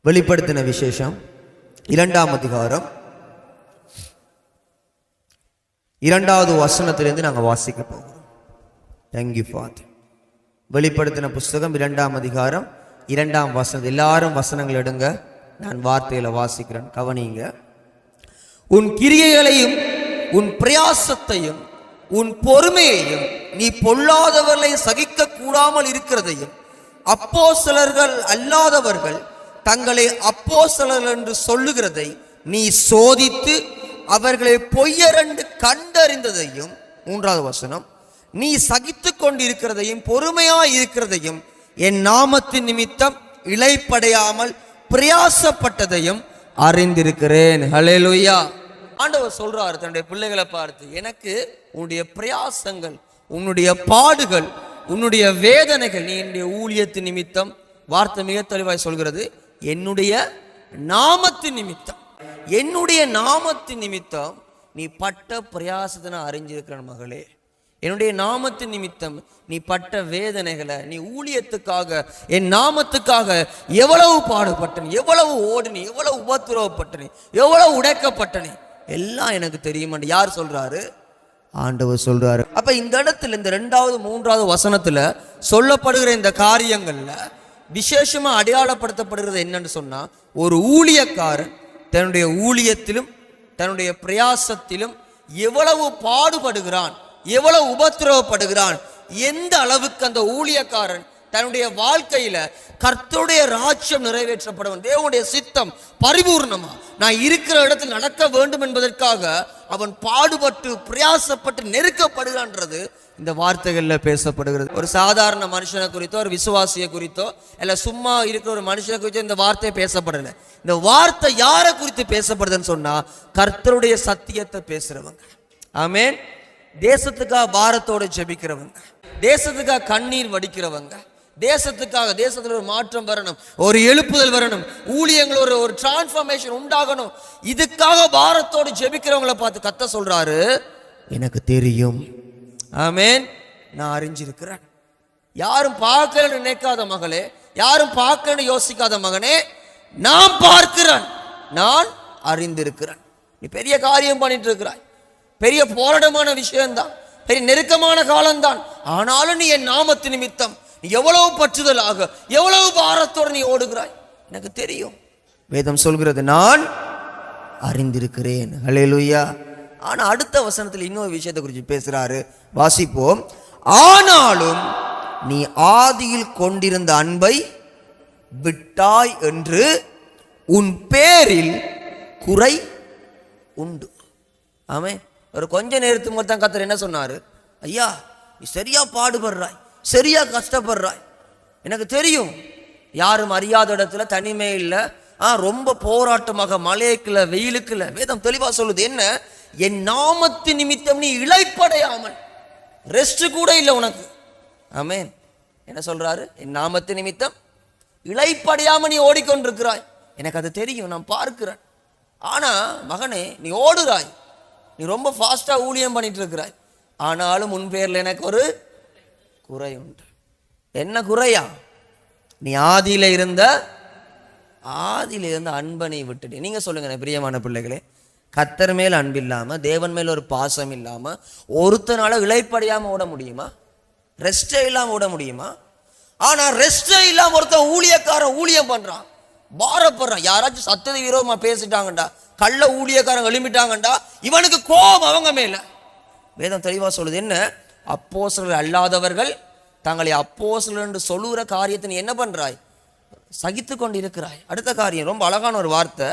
வெளிப்படுத்தின விசேஷம் 2ஆம் அதிகாரம் 2வது வசனத்திலிருந்து நாங்கள் வாசிக்க போகிறோம். Thank you father. வெளிப்படுத்தின புஸ்தகம் 2ஆம் அதிகாரம் 2ஆம் வசனம். எல்லாரும் வசனங்கள் எடுங்க, நான் வார்த்தையில வாசிக்கிறேன், கவனிங்க. உன் கிரியைகளையும் உன் பிரயாசத்தையும் உன் பொறுமையையும் நீ பொல்லாதவர்களை சகிக்க கூடாமல் இருக்கிறதையும் அப்போஸ்தலர்கள் அல்லாதவர்கள் தங்களை அப்போஸ்தலர்கள் என்று சொல்லுகிறதை நீ சோதித்து அவர்களை பொய்யரென்று கண்டறிந்ததையும், 3வது வசனம், நீ சகித்து கொண்டிருக்கிறதையும் பொறுமையாய் இருக்கிறதையும் என் நாமத்தின் நிமித்தம் இளைப்படையாமல் பிரயாசப்பட்டதையும் அறிந்திருக்கிறேன். ஹல்லேலூயா. ஆண்டவர் சொல்றாரு தன்னுடைய பிள்ளைகளை பார்த்து, எனக்கு உன்னுடைய பிரயாசங்கள், உன்னுடைய பாடுகள், உன்னுடைய வேதனைகள், நீ என்னுடைய ஊழியத்தின் நிமித்தம், வார்த்தை மிக தெளிவாய் சொல்கிறது, என்னுடைய நாமத்தின் நிமித்தம், என்னுடைய நாமத்தின் நிமித்தம் நீ பட்ட பிரயாசத்தை நான் அறிஞ்சிருக்கிற மகளே. என்னுடைய நாமத்தின் நிமித்தம் நீ பட்ட வேதனைகளை, நீ ஊழியத்துக்காக, என் நாமத்துக்காக எவ்வளவு பாடுபட்டனே, எவ்வளவு ஓடினே, எவ்வளவு உபத்திரவப்பட்டனே, எவ்வளவு உடைக்கப்பட்டனே, எல்லாம் எனக்கு தெரியும். யார் சொல்றாரு? ஆண்டவர் சொல்றாரு. அப்ப இந்த இடத்துல இந்த 2வது 3வது வசனத்துல சொல்லப்படுகிற இந்த காரியங்கள்ல விசேஷமா அடையாளப்படுத்தப்படுகிறது என்னன்னு சொன்னா, ஒரு ஊழியக்காரன் தன்னுடைய ஊழியத்திலும் தன்னுடைய பிரயாசத்திலும் எவ்வளவு பாடுபடுகிறான், எவ்வளவு உபத்திரவப்படுகிறான், எந்த அளவுக்கு அந்த ஊழியக்காரன் தன்னுடைய வாழ்க்கையில கர்த்தருடைய ராஜ்யம் நிறைவேற்றப்படும், தேவனுடைய சித்தம் பரிபூர்ணமா நான் இருக்கிற இடத்தில் நடக்க வேண்டும் என்பதற்காக அவன் பாடுபட்டு பிரயாசப்பட்டு நெருக்கப்படுகிறான்றது இந்த வார்த்தைகள்ல பேசப்படுகிறது. ஒரு சாதாரண மனுஷனை குறித்தோ, ஒரு விசுவாசியை குறித்தோ, இல்ல சும்மா இருக்கிற ஒரு மனுஷனை குறித்தோ இந்த வார்த்தை பேசப்படல. இந்த வார்த்தை யாரை குறித்து பேசப்படுதுன்னு சொன்னா, கர்த்தருடைய சத்தியத்தை பேசுறவங்க. ஆமென். தேசத்துக்காக பாரத்தோடு ஜெபிக்கிறவங்க, தேசத்துக்காக கண்ணீர் வடிக்கிறவங்க, தேசத்துக்காக, தேசத்துல ஒரு மாற்றம் வரணும், ஒரு எழுப்புதல் வரணும், ஊழியங்கள் ஒரு டிரான்ஸ்ஃபர்மேஷன் உண்டாகணும், இதுக்காக பாரத்தோடு ஜெபிக்கிறவங்களை பார்த்து கர்த்தர் சொல்றாரு, எனக்கு தெரியும். ஆமென். நான் அறிஞ்சிருக்கிறேன். யாரும் பார்க்கலன்னு நினைக்காத மகளே, யாரும் பார்க்கலன்னு யோசிக்காத மகனே, நான் பார்க்கிறேன், நான் அறிந்திருக்கிறேன். நீ பெரிய காரியம் பண்ணிட்டு இருக்கிறாய், பெரிய போராட்டமான விஷயம்தான், பெரிய நெருக்கமான காலம்தான், ஆனாலும் நீ என் நாமத்து நிமித்தம் நீ எவ்வளவு பற்றுதலாக, எவ்வளவு பாரத்தோடு நீ ஓடுகிறாய், எனக்கு தெரியும். வேதம் சொல்கிறது, நான் அறிந்திருக்கிறேன். ஹல்லேலூயா. ஆனா அடுத்த வசனத்தில் இன்னொரு விஷயத்தை குறித்து பேசுறாரு, வாசிப்போம். ஆனாலும் நீ ஆதியில் கொண்டிருந்த அன்பை விட்டாய் என்று உன் பேரில் குறை உண்டு. ஆமே. ஒரு கொஞ்ச நேரத்துக்கு மட்டும் கர்த்தர் என்ன சொன்னாரு? ஐயா, நீ சரியா பாடுபடுறாய், சரியா கஷ்டப்படுறாய், எனக்கு தெரியும். யாரும் அறியாத இடத்துல, தனிமை இல்லை, ரொம்ப போராட்டமாக, மழைக்குல வெயிலுக்குல, வேதம் தெளிவா சொல்லுது என்ன, என் நாமத்து நிமித்தம் நீ இளைப்படையாமல், ரெஸ்ட் கூட இல்லை உனக்கு. ஆமென். என்ன சொல்றாரு? என் நாமத்து நிமித்தம் இளைப்படையாம நீ ஓடிக்கொண்டிருக்கிறாய், எனக்கு அது தெரியும், நான் பார்க்கிறேன். ஆனா மகனே, நீ ஓடுறாய், நீ ரொம்ப ஃபாஸ்டா ஊழியம் பண்ணிட்டு இருக்கிறாய், ஆனாலும் உன் பேர்ல எனக்கு ஒரு குறை உண்டு. என்ன குறையா? நீ ஆதியில இருந்த அன்பனை விட்டுட்டு. நீங்க சொல்லுங்க பிரியமான பிள்ளைகளே, கர்த்தர் மேல் அன்பு இல்லாம, தேவன் மேல் ஒரு பாசம் இல்லாம ஒருத்தனால இளைப்படையாம ஓட முடியுமா? ரெஸ்டே இல்லாம ஓட முடியுமா? ஆனா ரெஸ்டே இல்லாம ஒருத்தன் ஊழியக்காரன் ஊழியம் பண்றான், பாரப்படுறான். யாராச்சும் சத்தத விரோதமா பேசிட்டாங்கண்டா, கள்ள ஊழியக்காரன் எழுப்பிட்டாங்கண்டா, இவனுக்கு கோபம் அவங்க மேல. வேதம் தெளிவா சொல்லுது என்ன, அப்போஸ்தலர்கள் அல்லாதவர்கள் தங்களை அப்போஸ்தலர் என்று சொல்லுகிற காரியத்தை நீ என்ன பண்றாய்? சகித்து கொண்டு இருக்கிறாய். அடுத்த காரியம் ரொம்ப அழகான ஒரு வார்த்தை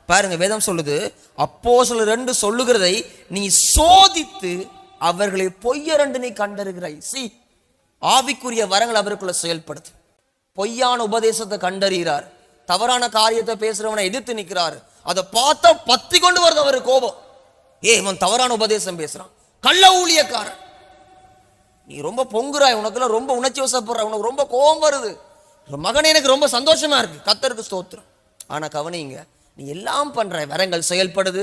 பாருங்க. வேதம் சொல்லுது, அப்போஸ்தலர் என்று சொல்லுகிறதை நீ சோதித்து அவர்களை பொய்யரென்று நீ கண்டறிகிறாய். ஆவிக்குரிய வரங்கள் அவருக்குள்ள செயல்படுது. பொய்யான உபதேசத்தை கண்டறிகிறார், தவறான காரியத்தை பேசுறவனை எதிர்த்து நிற்கிறார், அதை பார்த்தா பத்தி கொண்டு வருது அவரு கோபம். இவன் தவறான உபதேசம் பேசுறான், கள்ள ஊழியக்காரன், நீ ரொம்ப பொங்குறாய், உனக்குள்ள ரொம்ப உணர்ச்சி வசப்படுற, உனக்கு ரொம்ப கோபம் வருது. மகனே, எனக்கு ரொம்ப சந்தோஷமா இருக்கு, கர்த்தருக்கு ஸ்தோத்திரம். ஆனா கவனிங்க, நீ எல்லாம் பண்றாய், வரங்கள் செயல்படுது,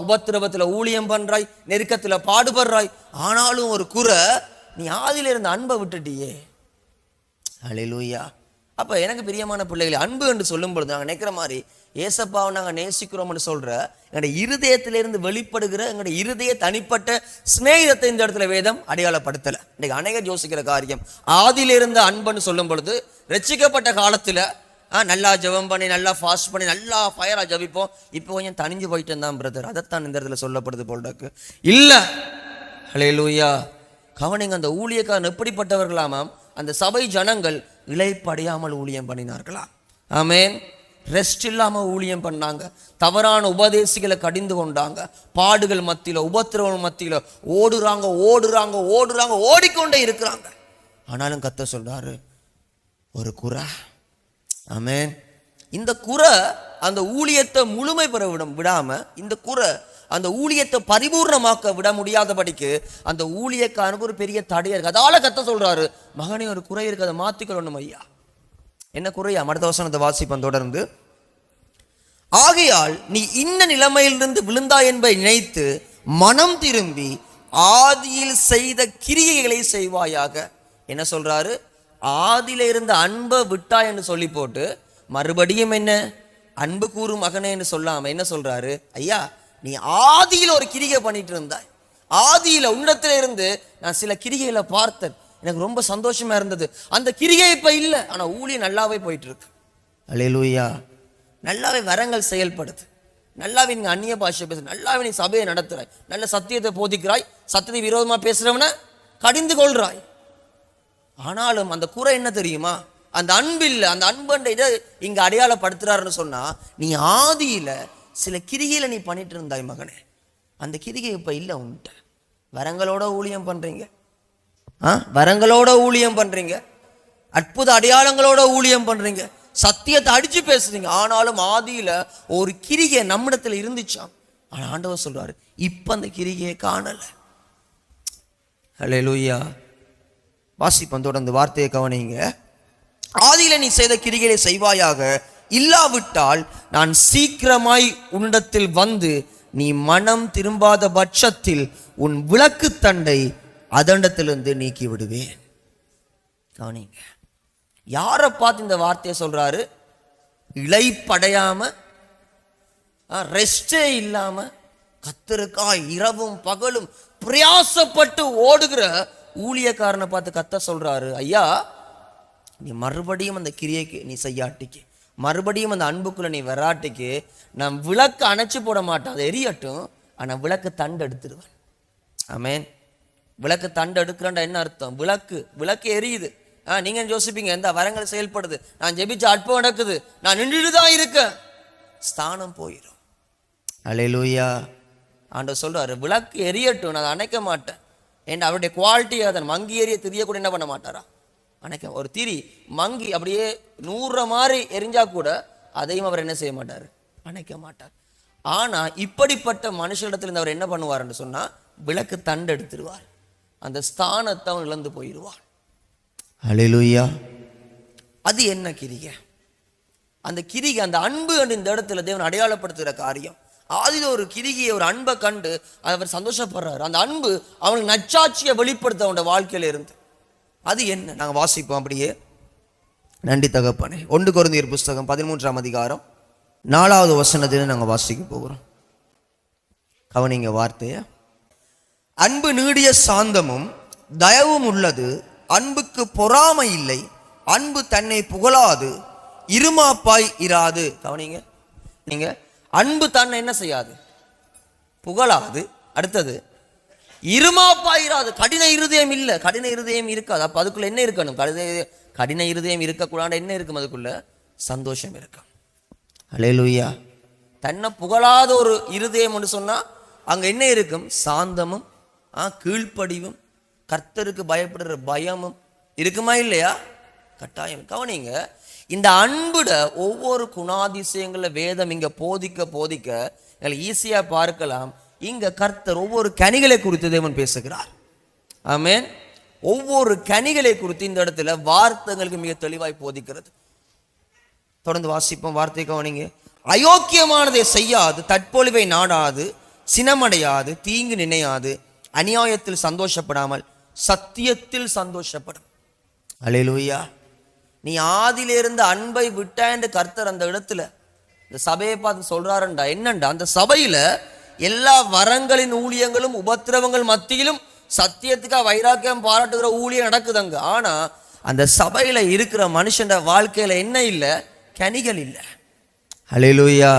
உபத்திரவத்துல ஊழியம் பண்றாய், நெருக்கத்துல பாடுபடுறாய், ஆனாலும் ஒரு குறை, நீ ஆதியில இருந்த அன்பை விட்டுட்டியே. ஹல்லேலூயா. அப்போ எனக்கு பிரியமான பிள்ளைகளை, அன்பு என்று சொல்லும் பொழுது நாங்கள் நினைக்கிற மாதிரி ஏசப்பாவை நாங்கள் நேசிக்கிறோம்னு சொல்கிற எங்களுடைய இருதயத்திலிருந்து வெளிப்படுகிற எங்களுடைய இருதய தனிப்பட்ட ஸ்நேகிதத்தை இந்த இடத்துல வேதம் அடையாளப்படுத்தலை. இன்றைக்கு அநேகர் யோசிக்கிற காரியம், ஆதியிலிருந்து அன்புன்னு சொல்லும் பொழுது ரட்சிக்கப்பட்ட காலத்தில் நல்லா ஜெபம் பண்ணி, நல்லா ஃபாஸ்ட் பண்ணி, நல்லா ஃபயராக ஜபிப்போம். இப்போ கொஞ்சம் தனிஞ்சு போயிட்டு இருந்தான் பிரதர், அதைத்தான் இந்த இடத்துல சொல்லப்படுது போல்டாக்கு இல்லை. ஹல்லேலூயா. கவனிங்க, அந்த ஊழியக்காரன் எப்படிப்பட்டவர்களாமாம்? அந்த சபை ஜனங்கள் இளைப்படையாமல் ஊழியம் பண்ணினார்களாம். ஆமேன். ரெஸ்ட் இல்லாமல் ஊழியம் பண்ணாங்க. தவறான உபதேசிகளை கடிந்து கொண்டாங்க. பாடுகள் மத்தியில், உபத்திரவங்கள் மத்தியில் ஓடுறாங்க ஓடுறாங்க ஓடுறாங்க, ஓடிக்கொண்டே இருக்கிறாங்க. ஆனாலும் கர்த்தர் சொல்றாரு, ஒரு குறை. ஆமேன். இந்த குறை அந்த ஊழியத்தை முழுமை பெற விடாம, இந்த குறை அந்த ஊழியத்தை பரிபூர்ணமாக்க விட முடியாதபடிக்கு அந்த ஊழியக்காரனுக்கு ஒரு பெரிய தடையா இருக்கு. அதால கர்த்தர் சொல்றாரு, மகனே ஒரு குறை இருக்கு, அதை மாத்திக்கொள்ளணும் ஐயா. என்ன குறையா? அடுத்த வசனத்தை வாசிப்பன் தொடர்ந்து. ஆகையால் நீ இன்ன நிலைமையிலிருந்து விழுந்தாய் என்பதை நினைத்து மனம் திரும்பி ஆதியில் செய்த கிரியைகளை செய்வாயாக. என்ன சொல்றாரு? ஆதியில இருந்த அன்பை விட்டாய் என்று சொல்லி போட்டு மறுபடியும் என்ன அன்பு கூறும் மகனே என்று சொல்லாம என்ன சொல்றாரு? ஐயா, நீ ஆதியில் ஒரு கிரிகை பண்ணிட்டு இருந்தாய். ஆதியில உன்னத்துல இருந்து நான் சில கிரிகைகளை பார்த்தேன், எனக்கு ரொம்ப சந்தோஷமா இருந்தது. அந்த கிரிகை இப்ப இல்லை, ஆனா ஊழியம் நல்லாவே போயிட்டு இருக்கு. அல்லேலூயா. நல்லாவே வரங்கள் செயல்படுது. நல்லாவே நீங்க அந்நிய பாஷை பேச, நல்லாவே நீ சபையை நடத்துறாய், நல்ல சத்தியத்தை போதிக்கிறாய், சத்தியத்தை விரோதமா பேசுறவன கடிந்து கொள்றாய். ஆனாலும் அந்த குறை என்ன தெரியுமா? அந்த அன்பு இல்லை. அந்த அன்புன்ற இதை இங்க அடையாளப்படுத்துறாருன்னு சொன்னா, நீ ஆதியில சில கிரிகையில நீ பண்ணிட்டு இருந்தாய் மகனே, அந்த கிரிகை இப்ப இல்லை உன்கிட்ட. வரங்களோட ஊழியம் பண்றீங்க, வரங்களோட ஊழியம் பண்றீங்க, அற்புத அடையாளங்களோட ஊழியம் பண்றீங்க, சத்தியத்தை அடிச்சு பேசுறீங்க. ஆனாலும் ஆதியில ஒரு கிரிகை நம்மிடத்துல இருந்துச்சாம். ஆனா ஆண்டவர் சொல்றாரு, இப்ப அந்த கிரிகையை காணல. ஹல்லேலூயா. வாசிப்பன் தொடர்ந்து வார்த்தையை கவனிங்க. ஆதியில நீ செய்த கிரிகையை செய்வாயாக, இல்லாவிட்டால் நான் சீக்கிரமாய் உன்னிடத்தில் வந்து நீ மனம் திரும்பாத பட்சத்தில் உன் விளக்கு தண்டை அதண்டத்திலிருந்து நீக்கி விடுவேன். கவனிங்க, யாரை பார்த்து இந்த வார்த்தையை சொல்றாரு? இளைப்படையாம, ரெஸ்டே இல்லாம, கர்த்தருக்காய் இரவும் பகலும் பிரயாசப்பட்டு ஓடுகிற ஊழியக்காரனை பார்த்து கர்த்தர் சொல்றாரு, ஐயா, நீ மறுபடியும் அந்த கிரியைக்கு நீ செய்யாட்டிக்கு, மறுபடியும் அந்த அன்புக்குள்ள நீ வராட்டிக்கு நான் விளக்கு அணைச்சு போட மாட்டேன், அதை எரியட்டும், ஆனா விளக்கு தண்டு எடுத்துடுவேன். ஆமேன். விளக்கு தண்டு எடுக்கிறேன்டா என்ன அர்த்தம்? விளக்கு எரியுது. நீங்க யோசிப்பீங்க, எந்த வரங்கள் செயல்படுது, நான் ஜெபிச்ச அற்பம் நடக்குது, நான் நின்றுட்டு தான் இருக்கேன், ஸ்தானம் போயிடும். அல்லேலூயா. ஆண்டவர் சொல்றாரு, விளக்கு எரியட்டும், நான் அணைக்க மாட்டேன். ஏன்னா அவருடைய குவாலிட்டி அதன் மங்கி எரிய திரிய கூட என்ன பண்ண மாட்டாரா? அணைக்க. ஒரு திரி மங்கி அப்படியே 100 மாதிரி எரிஞ்சா கூட அதையும் அவர் என்ன செய்ய மாட்டார்? அணைக்க மாட்டார். ஆனா இப்படிப்பட்ட மனுஷனிடத்துல இருந்து அவர் என்ன பண்ணுவார்ன்னு சொன்னா, விளக்கு தண்டு எடுத்துருவார், அந்த ஸ்தானத்தை அவன் இழந்து போயிடுவான். அல்லேலூயா. அது என்ன கிரிகை? அந்த கிரிகை, அந்த அன்பு என்று இந்த இடத்துல தேவன் அடையாளப்படுத்துகிற காரியம். ஆதியில் ஒரு கிரிகையை, ஒரு அன்பை கண்டு அவர் சந்தோஷப்படுறாரு. அந்த அன்பு அவனுக்கு நச்சாட்சியை வெளிப்படுத்த அவனோட வாழ்க்கையில இருந்து. அது என்ன? நாங்க வாசிப்போம் அப்படியே. நன்றி தகப்பனே. 1 கொரிந்தியர் புஸ்தகம் 13ஆம் அதிகாரம் 4வது வசனத்திலிருந்து நாங்க வாசிக்க போகிறோம். கவனிங்க வார்த்தைய. அன்பு நீடிய சாந்தமும் தயவும் உள்ளது, அன்புக்கு பொறாமை இல்லை, அன்பு தன்னை புகழாது, இருமாப்பாய் இராது. கவனிங்க, நீங்க அன்பு தன்னை என்ன செய்யாது? புகழாது. அடுத்தது இருமாப்பாயிராது. கடின இருதயம் இல்லை, கடின இருதயம் இருக்காது. அப்ப அதுக்குள்ள என்ன இருக்கணும்? கடின இருதயம் இருக்கக்கூடாது. என்ன இருக்கும் அதுக்குள்ள? சந்தோஷம் இருக்கும். அல்லேலூயா. தன்னை புகழாத ஒரு இருதயம் என்று சொன்னா அங்க என்ன இருக்கும்? சாந்தமும் கீழ்ப்படிவும் கர்த்தருக்கு பயப்படுற பயமும் இருக்குமா இல்லையா? கட்டாயம். கவனிங்க, இந்த அன்புட ஒவ்வொரு குணாதிசயங்கள வேதம் இங்க போதிக்க ஈஸியா பார்க்கலாம். இங்க கர்த்தர் ஒவ்வொரு கனிகளை குறித்து தேவன் பேசுகிறார். ஆமென். ஒவ்வொரு கனிகளை குறித்து இந்த இடத்துல வார்த்தைகளுக்கு மிக தெளிவாய் போதிக்கிறது. தொடர்ந்து வாசிப்போம் வார்த்தை கவனிங்க. அயோக்கியமானதை செய்யாது, தற்பொழிவை நாடாது, சினமடையாது, தீங்கு நினையாது, அநியாயத்தில் சந்தோஷப்படாமல் சத்தியத்தில் சந்தோஷப்படும். அல்லேலூயா. நீ ஆதியிலிருந்து அன்பை விட்டான்னு கர்த்தர் அந்த இடத்துல இந்த சபையை பார்த்து சொல்றாருண்டா. என்னண்டா, அந்த சபையில எல்லா வரங்களின் ஊழியங்களும் உபத்திரவங்கள் மத்தியிலும் சத்தியத்துக்காக வைராக்கியம் பாராட்டுகிற ஊழியம் நடக்குதுங்க. ஆனா அந்த சபையில இருக்கிற மனுஷன் வாழ்க்கையில என்ன இல்லை? கனிகள் இல்லை. ஹல்லேலூயா.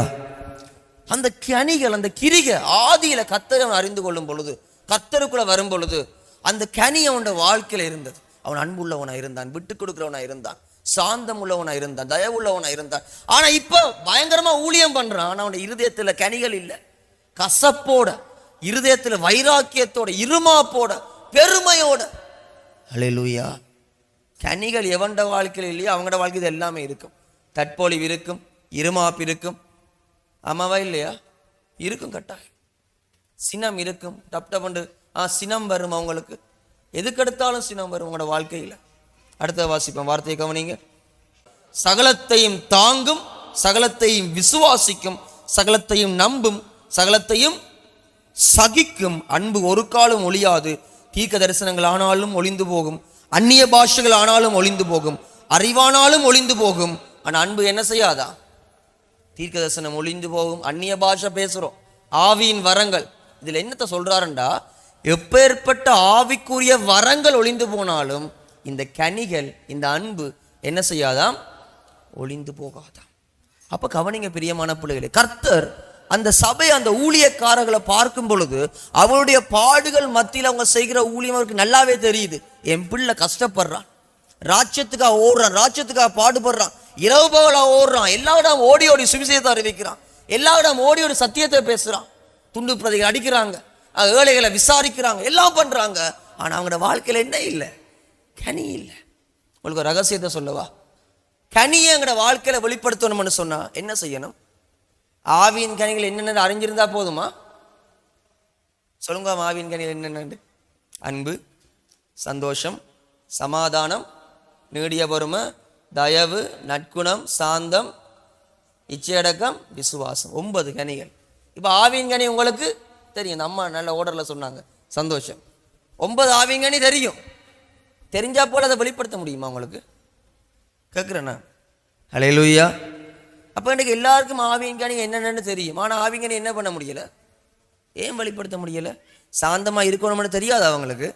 அந்த கனிகள், அந்த கிரிகை ஆதியில கர்த்தரை அவன் அறிந்து கொள்ளும் பொழுது, கர்த்தருக்குள்ள வரும் பொழுது அந்த கனி அவனோட வாழ்க்கையில இருந்தது. அவன் அன்புள்ளவனா இருந்தான், விட்டு கொடுக்கிறவனா இருந்தான், சாந்தம் உள்ளவனா இருந்தான், தயவுள்ளவனா இருந்தான். ஆனா இப்ப பயங்கரமா ஊழியம் பண்றான். ஆனா அவனுடைய இருதயத்துல கனிகள் இல்லை. கசப்போட, இருதயத்துல வைராக்கியத்தோட, இருமாப்போட, பெருமையோட. ஹல்லேலூயா. கனிகள் எவன்ட வாழ்க்கையில் இல்லையோ அவங்களோட வாழ்க்கையில் எல்லாமே இருக்கும். தற்பொழிவு இருக்கும், இருமாப்பு இருக்கும். ஆமாவா இல்லையா? இருக்கும். கட்டாயம் சினம் இருக்கும். டப் டப்ண்டு சினம் வரும் அவங்களுக்கு. எதுக்கெடுத்தாலும் சினம் வரும் உங்களோட வாழ்க்கையில். அடுத்த வாசிப்போம், வார்த்தையை கவனிங்க. சகலத்தையும் தாங்கும், சகலத்தையும் விசுவாசிக்கும், சகலத்தையும் நம்பும், சகலத்தையும் சகிக்கும். அன்பு ஒரு காலம் ஒழியாது. தீர்க்க தரிசனங்கள் ஆனாலும் ஒளிந்து போகும், அந்நிய பாஷைகள் ஆனாலும் ஒளிந்து போகும், அறிவானாலும் ஒளிந்து போகும். ஆனா அன்பு என்ன செய்யாதா? தீர்க்க தரிசனம் ஒளிந்து போகும், அந்நிய பாஷை பேசுறோம், ஆவியின் வரங்கள். இதுல என்னத்தை சொல்றாருண்டா, எப்பேற்பட்ட ஆவிக்குரிய வரங்கள் ஒளிந்து போனாலும் இந்த கனிகள், இந்த அன்பு என்ன செய்யாதாம்? ஒளிந்து போகாதாம். அப்ப கவனிங்க பிரியமான பிள்ளைகளே, கர்த்தர் அந்த சபை, அந்த ஊழியக்காரர்களை பார்க்கும் பொழுது அவருடைய பாடுகள் மத்தியில் அவங்க செய்கிற ஊழியம் அவருக்கு நல்லாவே தெரியுது. என் பிள்ளை கஷ்டப்படுறான், ராஜ்யத்துக்காக ஓடுறான், ராஜ்யத்துக்காக பாடுபடுறான், இரவு பகலா ஓடுறான், எல்லாவிடம் ஓடி ஓடி சுவிசேஷத்தை அறிவிக்கிறான், எல்லாவிடம் ஓடி ஓடி சத்தியத்தை பேசுறான், துண்டு பிரதிகள் அடிக்கிறாங்க, ஏழைகளை விசாரிக்கிறாங்க, எல்லாம் பண்றாங்க. ஆனா அவங்களோட வாழ்க்கையில என்ன இல்லை? கனி இல்லை. உங்களுக்கு ஒரு ரகசியத்தை சொல்லவா? கனியை எங்களோட வாழ்க்கையில வெளிப்படுத்தணும்னு சொன்னா என்ன செய்யணும்? ஆவியின் கனிகள் என்னென்ன அறிஞ்சிருந்தா போதுமா? சொல்லுங்க, ஆவியின் கனிகள் என்னென்ன? அன்பு, சந்தோஷம், சமாதானம், நீடிய பொறுமை, தயவு, நற்குணம், சாந்தம், இச்சையடக்கம், விசுவாசம். 9 கனிகள். இப்போ ஆவியின் கனி உங்களுக்கு தெரியும். அம்மா நல்ல ஓர்டர்ல சொன்னாங்க. சந்தோஷம். 9 ஆவியின் கனி தெரியும். தெரிஞ்சா போல அதை வெளிப்படுத்த முடியுமா உங்களுக்கு? கேட்குறேண்ணா. ஹல்லேலூயா. அப்போ எனக்கு எல்லாருக்கும் ஆவியின் கனி என்னென்னு தெரியும். ஆனால் ஆவியின் கனி என்ன பண்ண முடியல? ஏன் வெளிப்படுத்த முடியல? சாந்தமா இருக்கணும்னு தெரியாது அவங்களுக்கு,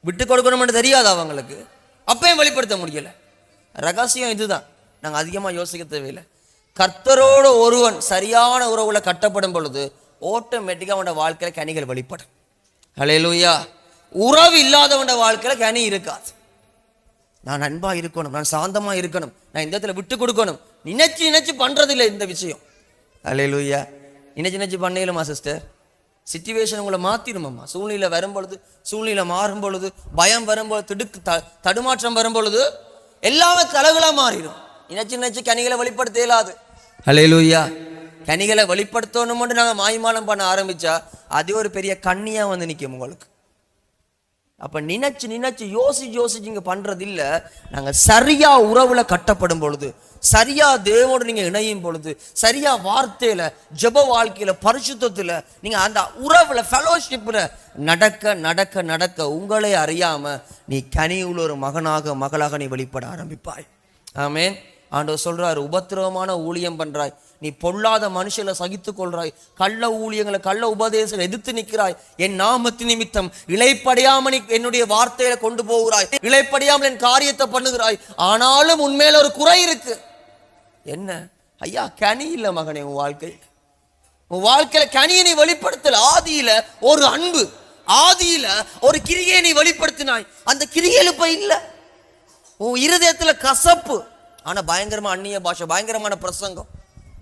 விட்டு கொடுக்கணும்னு தெரியாது அவங்களுக்கு, அப்பயும் வெளிப்படுத்த முடியல. ரகசியம் இதுதான். நாங்கள் அதிகமாக யோசிக்க தேவையில்லை. கர்த்தரோடு ஒருவன் சரியான உறவுல கட்டப்படும் பொழுது ஆட்டோமேட்டிக்காக அவனோட வாழ்க்கையில கனிகள் வெளிப்படும். ஹல்லேலூயா. உறவு இல்லாதவனோட வாழ்க்கையில கனி இருக்காது. நான் அன்பா இருக்கணும், நான் சாந்தமா இருக்கணும், நான் இந்த இடத்துல விட்டு கொடுக்கணும், நினைச்சு நினைச்சு பண்றதில்லை இந்த விஷயம். ஹல்லேலூயா. நினைச்சு பண்ணலுமா சிஸ்டர்? சிச்சுவேஷன் உங்களை மாத்திருமாம்மா. சூழ்நிலை வரும் பொழுது, சூழ்நிலை மாறும் பொழுது, பயம் வரும்பொழுது, தடுமாற்றம் வரும் பொழுது எல்லாமே கலகலா மாறிடும். நினைச்சு கனிகளை வெளிப்படுத்த இயலாது. ஹல்லேலூயா. கனிகளை வெளிப்படுத்தணும்னு நாங்கள் மாய்மாலம் பண்ண ஆரம்பிச்சா அது ஒரு பெரிய கண்ணியா வந்து நிற்கும் உங்களுக்கு. அப்ப நினைச்சு யோசிச்சு இங்க பண்றது இல்ல. நாங்க சரியா உறவுல கட்டப்படும் பொழுது, சரியா தேவோடு நீங்க இணையும் பொழுது, சரியா வார்த்தையில, ஜெப வாழ்க்கையில, பரிசுத்தத்துல, நீங்க அந்த உறவுல, ஃபெலோஷிப்ல நடக்க நடக்க நடக்க உங்களை அறியாம நீ கனி உள்ள ஒரு மகனாக, மகளாக நீ வெளிப்பட ஆரம்பிப்பாய். ஆமென். ஆண்டவர் சொல்றாரு, உபத்திரவமான ஊழியம் பண்றாய், நீ பொல்லாத மனுஷங்களை சகித்துக் கொள்றாய், கள்ள ஊழியங்களை, கள்ள உபதேசங்களை எதிர்த்து நிற்கிறாய், என் நாமத்து நிமித்தம் இளைப்படையாமல் என்னுடைய வார்த்தையில கொண்டு போகிறாய், இளைப்படையாமல் என் காரியத்தை பண்ணுகிறாய். ஆனாலும் உன்மேல ஒரு குறை இருக்கு. என்ன ஐயா? கனி இல்ல மகனே. உன் வாழ்க்கையில கனியை நீ வெளிப்படுத்தல. ஆதியில ஒரு அன்பு, ஆதியில ஒரு கிரியை நீ வெளிப்படுத்தினாய், அந்த கிரியையில இப்ப இல்ல. உன் இருதயத்துல கசப்பு, ஆனா பயங்கரமா அந்நிய பாஷை, பயங்கரமான பிரசங்கம்,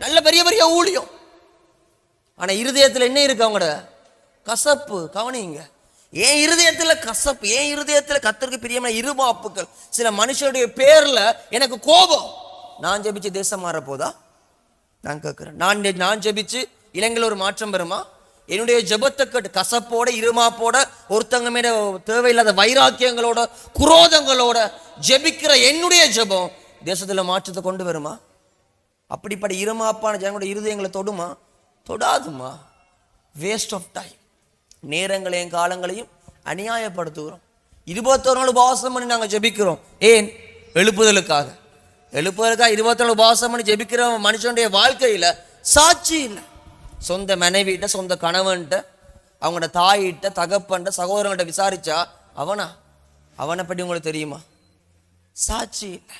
நல்ல பெரிய பெரிய ஊழியம், ஆனா இருதயத்துல என்ன இருக்கு? அவங்களோட கசப்பு. கவனிங்க, ஏன் இருதயத்துல கசப்பு, ஏன் இருதயத்துல கர்த்தருக்கு பிரியமான இருமாப்புகள். சில மனுஷனுடைய பேர்ல எனக்கு கோபம். நான் ஜெபிச்சு தேசம் மாற போதா? நான் கேட்கிறேன். நான் ஜெபிச்சு இலங்கையில் ஒரு மாற்றம் வருமா? என்னுடைய ஜெபத்தை கேட்டு கசப்போட, இருமாப்போட, ஒருத்தங்க மேல தேவையில்லாத வைராக்கியங்களோட, குரோதங்களோட ஜெபிக்கிற என்னுடைய ஜெபம் தேசத்துல மாற்றத்தை கொண்டு வருமா? அப்படிப்பட்ட இருமாப்பான ஜனங்களோட இருதயங்களை தொடுமா? தொடாதுமா. Waste of time. நேரங்களையும் காலங்களையும் அநியாயப்படுத்துகிறோம். 21 நாள் உபவாசம் பண்ணி நாங்கள் ஜெபிக்கிறோம். ஏன்? எழுப்புதலுக்காக. எழுப்புவதற்கா 24 உபவாசம் பண்ணி ஜெபிக்கிற மனுஷனுடைய வாழ்க்கையில சாட்சி இல்லை. சொந்த மனைவிட்ட, சொந்த கணவன்கிட்ட, அவங்களோட தாயிட்ட, தகப்பன்ட்ட, சகோதரன்கிட்ட விசாரிச்சா அவனை பற்றி உங்களுக்கு தெரியுமா? சாட்சி இல்லை.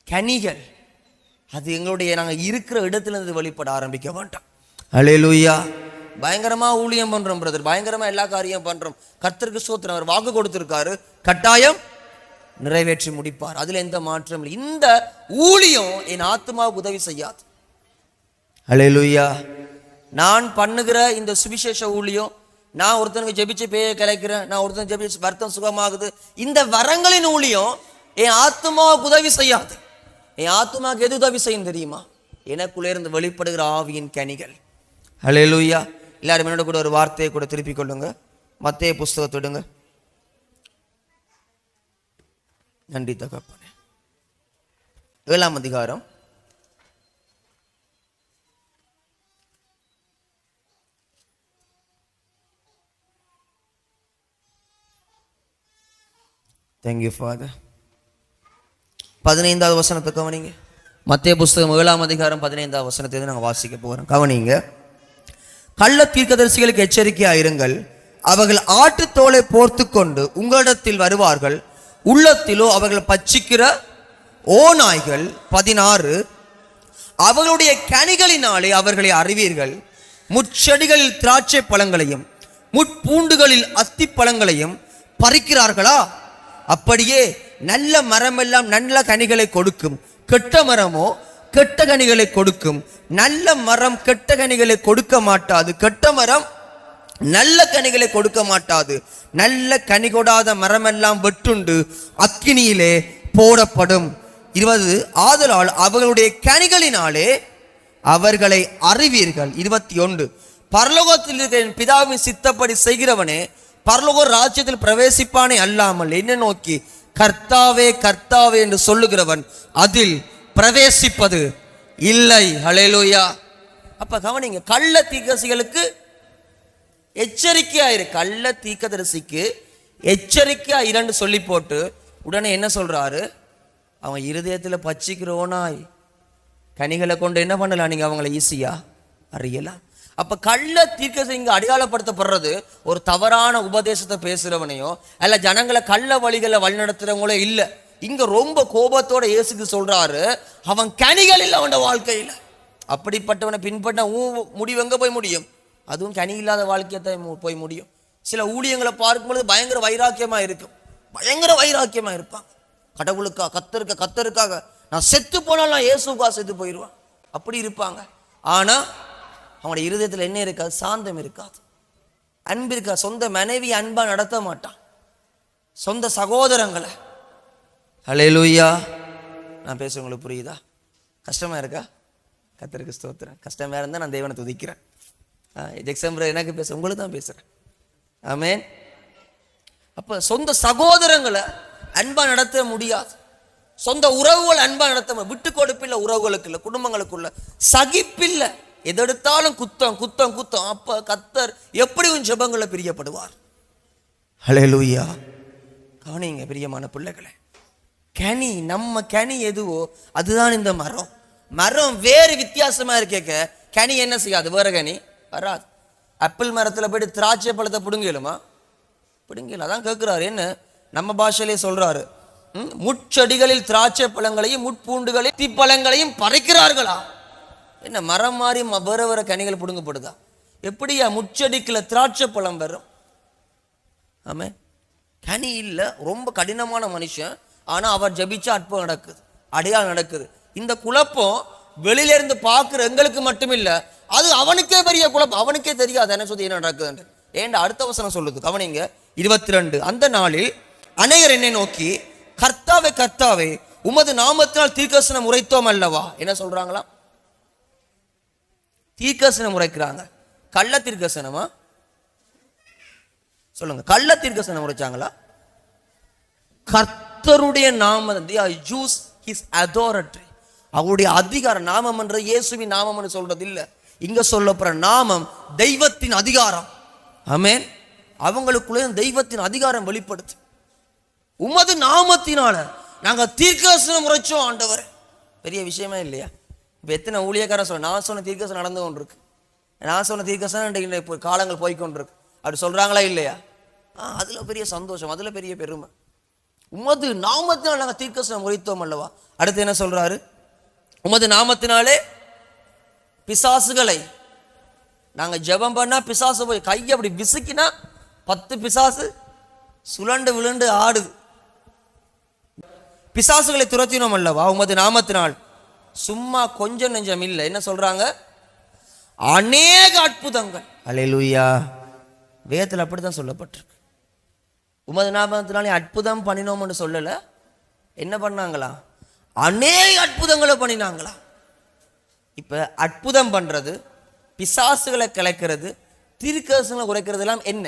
கனிகள் அது எங்களுடைய நாங்கள் இருக்கிற இடத்துல இருந்து வெளிப்பட ஆரம்பிக்க மாட்டோம். அல்லேலூயா. பயங்கரமா ஊழியம் பண்றோம் பிரதர், பயங்கரமா எல்லா காரியம் பண்றோம். கர்த்தருக்கு ஸ்தோத்திரம். அவர் வாக்கு கொடுத்திருக்காரு, கட்டாயம் நிறைவேற்றி முடிப்பார். அதுல எந்த மாற்றம் இல்லை. இந்த ஊழியம் என் ஆத்மாவுக்கு உதவி செய்யாது. அல்லேலூயா. நான் பண்ணுகிற இந்த சுவிசேஷ ஊழியம், நான் ஒருத்தனுக்கு ஜெபிச்சு பேய கலைக்கிறேன், நான் ஒருத்தனுக்கு ஜெபிச்சு வருத்தம் சுகமாகுது, இந்த வரங்களின் ஊழியம் என் ஆத்மாவுக்கு உதவி செய்யாது. என் ஆத்மாவுக்கு எது உதவி செய்யும் தெரியுமா? எனக்குள்ளே இருந்து வெளிப்படுகிற ஆவியின் கனிகள். அல்லேலூயா. எல்லாரும் என்னோட கூட ஒரு வார்த்தையை கூட திருப்பிக் கொள்ளுங்க. மத்தேயு புஸ்தகத்தோடுங்க. நன்றி தகப்பனே. 7ஆம் அதிகாரம் 15வது வசனத்தை கவனிங்க. மத்தேயு புஸ்தகம் 7ஆம் அதிகாரம் 15வது வசனத்தை நாங்கள் வாசிக்க போகிறோம். கவனிங்க. கள்ள தீர்க்கதரிசிகளுக்கு எச்சரிக்கையாயிருங்கள். அவர்கள் ஆட்டுத்தோலை போர்த்து கொண்டு உங்களிடத்தில் வருவார்கள், உள்ளத்திலோ அவர்கள் பட்சிக்கிற ஓநாய்கள். 16 அவர்களுடைய கனிகளினாலே அவர்களை அறிவீர்கள். முட்செடிகளில் திராட்சை பழங்களையும் முட்பூண்டுகளில் அத்தி பழங்களையும் பறிக்கிறார்களா? அப்படியே நல்ல மரமெல்லாம் நல்ல கனிகளை கொடுக்கும், கெட்ட மரமோ கெட்ட கனிகளை கொடுக்கும். நல்ல மரம் கெட்ட கனிகளை கொடுக்க மாட்டாது, கெட்ட மரம் நல்ல கனிகளை கொடுக்க மாட்டாது. நல்ல கனி கொடாத மரமெல்லாம் வெட்டுண்டு அக்கினியிலே போடப்படும். 20 ஆதலால் அவர்களுடைய கனிகளினாலே அவர்களை அறிவீர்கள். 21 பரலோகத்தில் இருக்கிற என் பிதாவின் சித்தப்படி செய்கிறவனே பரலோக ராஜ்யத்தில் பிரவேசிப்பானே அல்லாமல் என்னை நோக்கி கர்த்தாவே கர்த்தாவே என்று சொல்லுகிறவன் அதில் பிரவேசிப்பது இல்லை. ஹல்லேலூயா. அப்ப கவனிங்க, கள்ள தீர்க்கதரிசிகளுக்கு எச்சரிக்கையாயிரு. கள்ள தீர்க்கதரிசிக்கு எச்சரிக்கையா இரண்டு சொல்லி போட்டு உடனே என்ன சொல்றாரு? அவன் இருதயத்தில் பச்சிக்கிறோனாய் கனிகளை கொண்டு என்ன பண்ணலாம்? நீங்க அவங்களை ஈஸியா அறியலாம். அப்ப கள்ள தீர்க்கதரிசி இங்க அடையாளப்படுத்தப்படுறது ஒரு தவறான உபதேசத்தை பேசுறவனையோ அல்ல ஜனங்களை கள்ள வழிகளை வழிநடத்துறவங்களோ இல்ல. இங்க ரொம்ப கோபத்தோட இயேசுக்கு சொல்றாரு, அவன் கனிகள் இல்லை அவனோட வாழ்க்கையில. அப்படிப்பட்டவனை பின்பற்ற முடிவு எங்க போய் முடியும்? அதுவும் கனி இல்லாத வாழ்க்கையத்தான் போய் முடியும். சில ஊழியங்களை பார்க்கும்பொழுது பயங்கர வைராக்கியமா இருக்கும், பயங்கர வைராக்கியமா இருப்பாங்க. கடவுளுக்கா கத்தருக்காக நான் செத்து போனால் நான் இயேசுக்கா செத்து போயிடுவான், அப்படி இருப்பாங்க. ஆனா அவனோட இருதயத்தில் என்ன இருக்காது? சாந்தம் இருக்காது, அன்பு இருக்காது. சொந்த மனைவி அன்பா நடத்த மாட்டான், சொந்த சகோதரங்களை. ஹல்லேலூயா. நான் பேச உங்களுக்கு புரியுதா? கஷ்டமா இருக்கா? கர்த்தருக்கு ஸ்தோத்திரம். கஷ்டமா இருந்தா நான் தேவனை துதிக்கிறேன். ஜெக்சம்பர் எனக்கு பேச உங்களுக்கு தான் பேசுறேன். ஆமென். அப்ப சொந்த சகோதரங்களை அன்பா நடத்த முடியாது, சொந்த உறவுகள் அன்பா நடத்த விட்டு கொடுப்பில்லை, உறவுகளுக்கு இல்லை, குடும்பங்களுக்குள்ள சகிப்பில்லை, எதெடுத்தாலும் குத்தம் குத்தம் குத்தம். அப்ப கர்த்தர் எப்படி உன் ஜெபங்களை பிரியப்படுவார்? ஹல்லேலூயா. கவனிங்க பிரியமான பிள்ளைகளே, கனி நம்ம கனி எதுவோ அதுதான் இந்த மரம். மரம் வேறு வித்தியாசமா இருக்க கனி என்ன செய்யாது? வேற கனி வராது. ஆப்பிள் மரத்துல போயிட்டு திராட்சை பழத்தை பிடுங்கலுமா? பிடுங்கல. அதான் கேட்கிறாரு. என்ன நம்ம பாஷையிலே சொல்றாரு, முட்செடிகளில் திராட்சை பழங்களையும் முட்பூண்டுகளையும் தீப்பழங்களையும் பறிக்கிறார்களா? என்ன மரம் மாறி வேற வேற கனிகள் பிடுங்கப்படுதா? எப்படியா முட்செடிக்குள்ள திராட்சை பழம் வரும்? ஆமே, கனி இல்ல. ரொம்ப கடினமான மனுஷன், ஆனா அவர் ஜபிச்சா அற்புதம் நடக்குது, அடையாளம் நடக்குது. இந்த குழப்பம் வெளியில இருந்து பார்க்கிற எங்களுக்கு மட்டும் இல்ல, அது அவனுக்கே பெரிய குழப்பம். அவனுக்கே தெரியாது என்ன சொல்லி என்ன நடக்குது. ஏன்டா அடுத்த வசனம் சொல்லுது, கவனிங்க. 22 அந்த நாளில் அநேகர் என்னை நோக்கி கர்த்தாவே கர்த்தாவே உமது நாமத்தினால் தீர்க்கதரிசனம் உரைத்தோம் அல்லவா? என்ன சொல்றாங்களா? தீர்க்கதரிசனம் உரைக்கிறாங்க. கள்ள தீர்க்கதரிசனமா? சொல்லுங்க. கள்ள தீர்க்கதரிசனம் உரைச்சாங்களா? கர்த்தருடைய நாமம், யூஸ் ஹிஸ் அத்தாரிட்டி, அவருடைய அதிகார நாமம் என்ற இயேசுவின் நாமம் என்று சொல்றது இல்ல. இங்க சொல்லப்படுற நாமம் தெய்வத்தின் அதிகாரம். ஆமென். அவங்களுக்குள்ளே தெய்வத்தின் அதிகாரம் வெளிப்படுத்து. உமது நாமத்தினால நாங்க தீர்க்கதரிசனம் உரைச்சோம் ஆண்டவர். பெரிய விஷயமே இல்லையா? இப்போ எத்தனை ஊழியக்காரன் சொல்ல, நான் சொன்ன தீர்க்கதரிசனம் நடந்து கொண்டிருக்கு, நான் சொன்ன தீர்க்கதரிசனம் இப்போ காலங்கள் போய்கொண்டிருக்கு அப்படி சொல்றாங்களா இல்லையா? அதுல பெரிய சந்தோஷம், அதுல பெரிய பெருமை. உமது நாமத்தினால் நாங்கள் தீர்க்கதரிசனம் உரைத்தோம் அல்லவா. அடுத்து என்ன சொல்றாரு? உமது நாமத்தினாலே பிசாசுகளை, நாங்க ஜெபம் பண்ணா பிசாசு போய் கையை அப்படி விசுக்கினா 10 பிசாசு சுழண்டு விழுண்டு ஆடுது. பிசாசுகளை துரத்தினோம் அல்லவா உமது நாமத்தினால். சும்மா கொஞ்சம் நெஞ்சம் இல்லை, என்ன சொல்றாங்க? அநேக அற்புதங்கள். அல்லேலூயா. வேதத்தில் அப்படித்தான் சொல்லப்பட்டிருக்கு. உமது நாமத்தினாலே அற்புதம் பண்ணினோம்னு சொல்லல, என்ன பண்ணாங்களா? அநேக அற்புதங்களை பண்ணினாங்களா. இப்ப அற்புதம் பண்றது, பிசாசுகளை கலைக்கிறது, தீர்க்கதரிசனங்களை குறைக்கிறது எல்லாம் என்ன?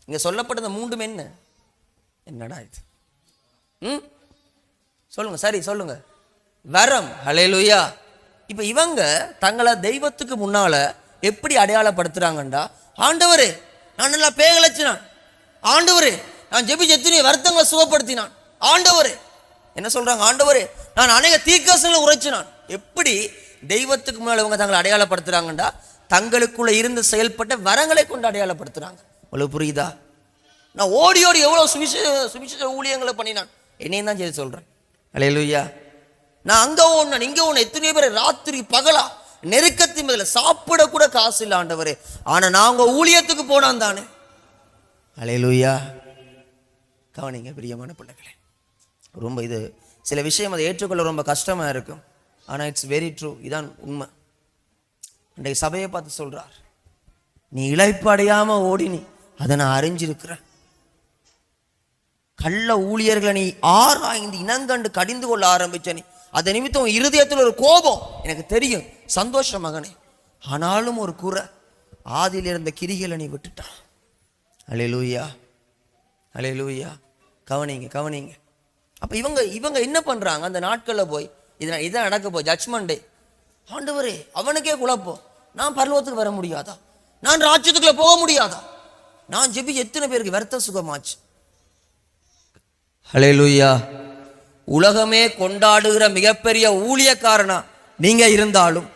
இங்க சொல்லப்பட்ட மூன்றும் என்ன? என்னடா இது? சொல்லுங்க, சரி சொல்லுங்க. வரம். ஹல்லேலூயா. இப்ப இவங்க தங்களை தெய்வத்துக்கு முன்னால எப்படி அடையாளப்படுத்துறாங்கண்டா, ஆண்டவரே நான் நல்லா பேகலச்சினான், ஆண்டவரே நான் ஜெபிச்சு எத்தனை வருத்தங்களை சுகப்படுத்தினான், ஆண்டவரே என்ன சொல்றாங்க? ஆண்டவரே நான் அநேக தீர்க்கதரிசனங்களை உரைச்சினான். எப்படி தெய்வத்துக்கு முன்னால இவங்க தங்களை அடையாளப்படுத்துறாங்கண்டா, தங்களுக்குள்ள இருந்து செயல்பட்ட வரங்களை கொண்டு அடையாளப்படுத்துறாங்க. உங்களுக்கு புரியுதா? நான் ஓடி ஓடி எவ்வளவு சுவிசேஷ ஊழியங்களை பண்ணினான், என்னையும் தான் செய்து சொல்றேன். அல்லேலூயா. நான் அங்க ஓடினான் இங்க ஓடின, எத்தனையோ பேர் ராத்திரி பகலா நெருக்கத்தின் மேல சாப்பிட கூட காசு இல்லை ஆண்டவரே, ஆனா நான் உங்க ஊழியத்துக்கு போனான் தானே. அல்லேலூயா. கவனிங்க பிரியமான பிள்ளைகளே, ரொம்ப இது சில விஷயம் அதை ஏற்றுக்கொள்ள ரொம்ப கஷ்டமா இருக்கும், ஆனா இட்ஸ் வெரி ட்ரூ. இதான் உண்மை. இன்றைக்கு சபையை பார்த்து சொல்றார், நீ இளைப்படையாம ஓடினி, அதை நான் அறிஞ்சிருக்கிறேன். கள்ள ஊழியர்களை நீ ஆராய்ந்து இனங்கண்டு கடிந்து கொள்ள ஆரம்பிச்ச நீ, அதை நிமித்தம் இருதயத்தில் ஒரு கோபம் எனக்கு தெரியும். சந்தோஷம் மகனே, ஆனாலும் ஒரு குறை, ஆதியில் இருந்த கிரிகளை நீ விட்டுட்டான். அல்லேலூயா. அல்லேலூயா. கவனிங்க கவனிங்க. அப்ப இவங்க என்ன பண்றாங்க? அந்த நாட்கள்ல போய் இதான் நடக்க போய் ஜட்ஜ்மெண்ட் டே. ஆண்டவரே அவனுக்கே குழப்பம், நான் பரலோகத்துக்கு வர முடியாதா, நான் ராஜ்யத்துக்குள்ள போக முடியாதா, நான் ஜெபி எத்தனை பேருக்கு வருத்த சுகமாச்சு. ஹல்லேலூயா. உலகமே கொண்டாடுகிற மிகப்பெரிய ஊழியக்காரனா நீங்க இருந்தாலும்,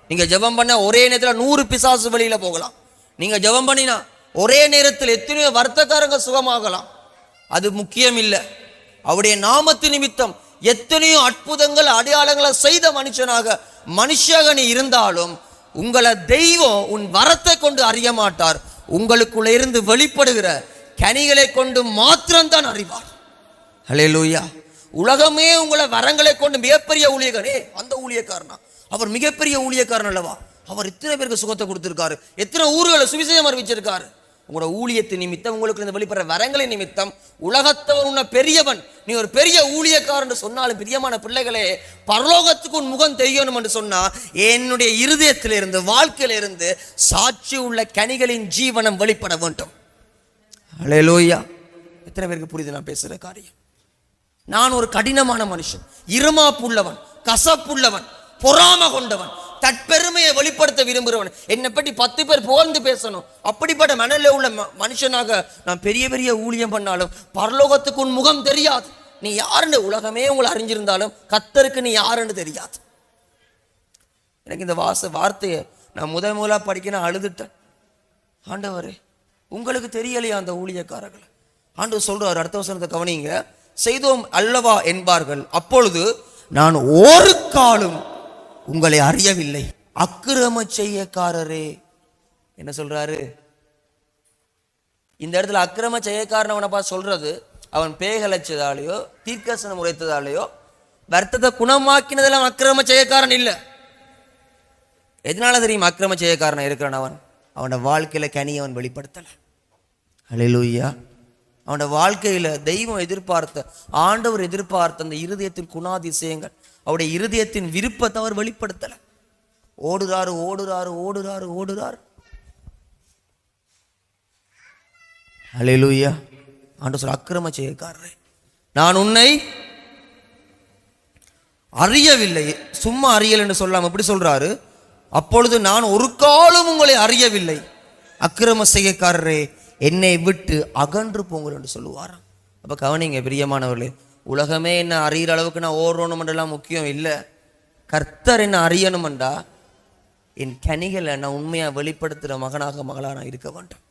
நீங்க ஜெபம் பண்ண ஒரே நேரத்தில் 100 பிசாசு வழியில போகலாம். நீங்க ஜெபம் பண்ணினா ஒரே நேரத்தில் எத்தனையோ வர்த்தக்காரங்க சுகமாகலாம். அது முக்கியம் இல்லை. அவருடைய நாமத்து நிமித்தம் எத்தனையோ அற்புதங்கள் அடையாளங்களை செய்த மனுஷனாக நீ இருந்தாலும், உங்களை தெய்வம் உன் வரத்தை கொண்டு அறிய மாட்டார். உங்களுக்குள்ள இருந்து வெளிப்படுகிற கனிகளை கொண்டு மாத்திரம்தான் அறிவார். ஹல்லேலூயா. உலகமே உங்களை வரங்களை கொண்டு மிகப்பெரிய ஊழியக்காரே, அந்த ஊழியக்காரனா அவர் மிகப்பெரிய ஊழியக்காரன் அல்லவா, அவர் எத்தனை பேருக்கு சுகத்தை கொடுத்திருக்காரு, எத்தனை ஊர்களை சுவிசேஷம் அறிவிச்சிருக்காரு. உங்களோட ஊழியத்தின் நிமித்தம், உங்களுக்கு இந்த வெளிப்படுற வரங்களின் நிமித்தம் உலகத்தவர் உன்ன பெரியவன், நீ ஒரு பெரிய ஊழியக்காரன் சொன்னாலும், பிரியமான பிள்ளைகளே, பரலோகத்துக்கு உன் முகம் தெரியணும் என்று சொன்னா, என்னுடைய இருதயத்திலிருந்து வாழ்க்கையிலிருந்து சாட்சி உள்ள கனிகளின் ஜீவனம் வெளிப்பட வேண்டும். அல்லேலூயா. எத்தனை பேருக்கு புரியுது நான் பேசுற காரியம்? நான் ஒரு கடினமான மனுஷன், இருமாப்புள்ளவன், கசப்புள்ளவன், பொறாம கொண்டவன், தற்பெருமையை வெளிப்படுத்த விரும்புகிறவன், என்னை பற்றி 10 பேர் புகழ்ந்து பேசணும், அப்படிப்பட்ட மனநிலை உள்ள மனுஷனாக நான் பெரிய பெரிய ஊழியம் பண்ணாலும் பரலோகத்துக்கு உன் முகம் தெரியாது. நீ யாருன்னு உலகமே உங்களை அறிஞ்சிருந்தாலும் கர்த்தருக்கு நீ யாருன்னு தெரியாது. எனக்கு இந்த வார்த்தையை நான் முதலா படிக்க நான் அழுதுட்டேன். ஆண்டவரே உங்களுக்கு தெரியலையா அந்த ஊழியக்காரர்களை? ஆண்டவர் சொல்றாரு, அடுத்த வசனத்தை கவனிங்க. செய்தோம் அல்லவா என்பார்கள், அப்பொழுது நான் ஒரு காலும் உங்களை அறியவில்லை, அக்கிரம செய்யக்காரரே. என்ன சொல்றாரு இந்த இடத்துல? அக்கிரம செய்யக்காரன் அவனை பார்த்து சொல்றது, அவன் பேகலச்சதாலேயோ தீர்க்கதரிசனம் உரைத்ததாலேயோ வருத்தத்தை குணமாக்கினதெல்லாம் அக்கிரம செய்யக்காரன் இல்லை. எதனால தெரியும் அக்கிரம செய்யக்காரன் இருக்கிறான்? அவனோட வாழ்க்கையில கனியை அவன் வெளிப்படுத்தல. அல்லேலூயா. அவனோட வாழ்க்கையில தெய்வம் எதிர்பார்த்த, ஆண்டவர் எதிர்பார்த்த அந்த இருதயத்தின் குணாதிசயங்கள், அவருடைய இருதயத்தின் விருப்பத்தை அவர் வெளிப்படுத்தல. ஓடுறாரு ஓடுறாரு ஓடுறாரு ஓடுறாரு. அல்லேலூயா. ஆண்டவர் சொல்ற, அக்கிரம செய்யக்காரரே நான் உன்னை அறியவில்லை. சும்மா அறியல் என்று சொல்லாம எப்படி சொல்றாரு? அப்பொழுது நான் ஒரு காலம் உங்களை அறியவில்லை, அக்கிரம செய்யக்காரரே என்னை விட்டு அகன்று போங்கள் என்று சொல்லுவாராம். அப்ப கவனிங்க பிரியமானவர்களே, உலகமே என்ன அறிகிற அளவுக்கு நான் ஓடணுமென்றெல்லாம் முக்கியம் இல்லை. கர்த்தர் என்ன அறியணுமெண்டா என் கனிகளை நான் உண்மையாக வெளிப்படுத்துகிற மகனாக மகளாக நான் இருக்க வேண்டும்.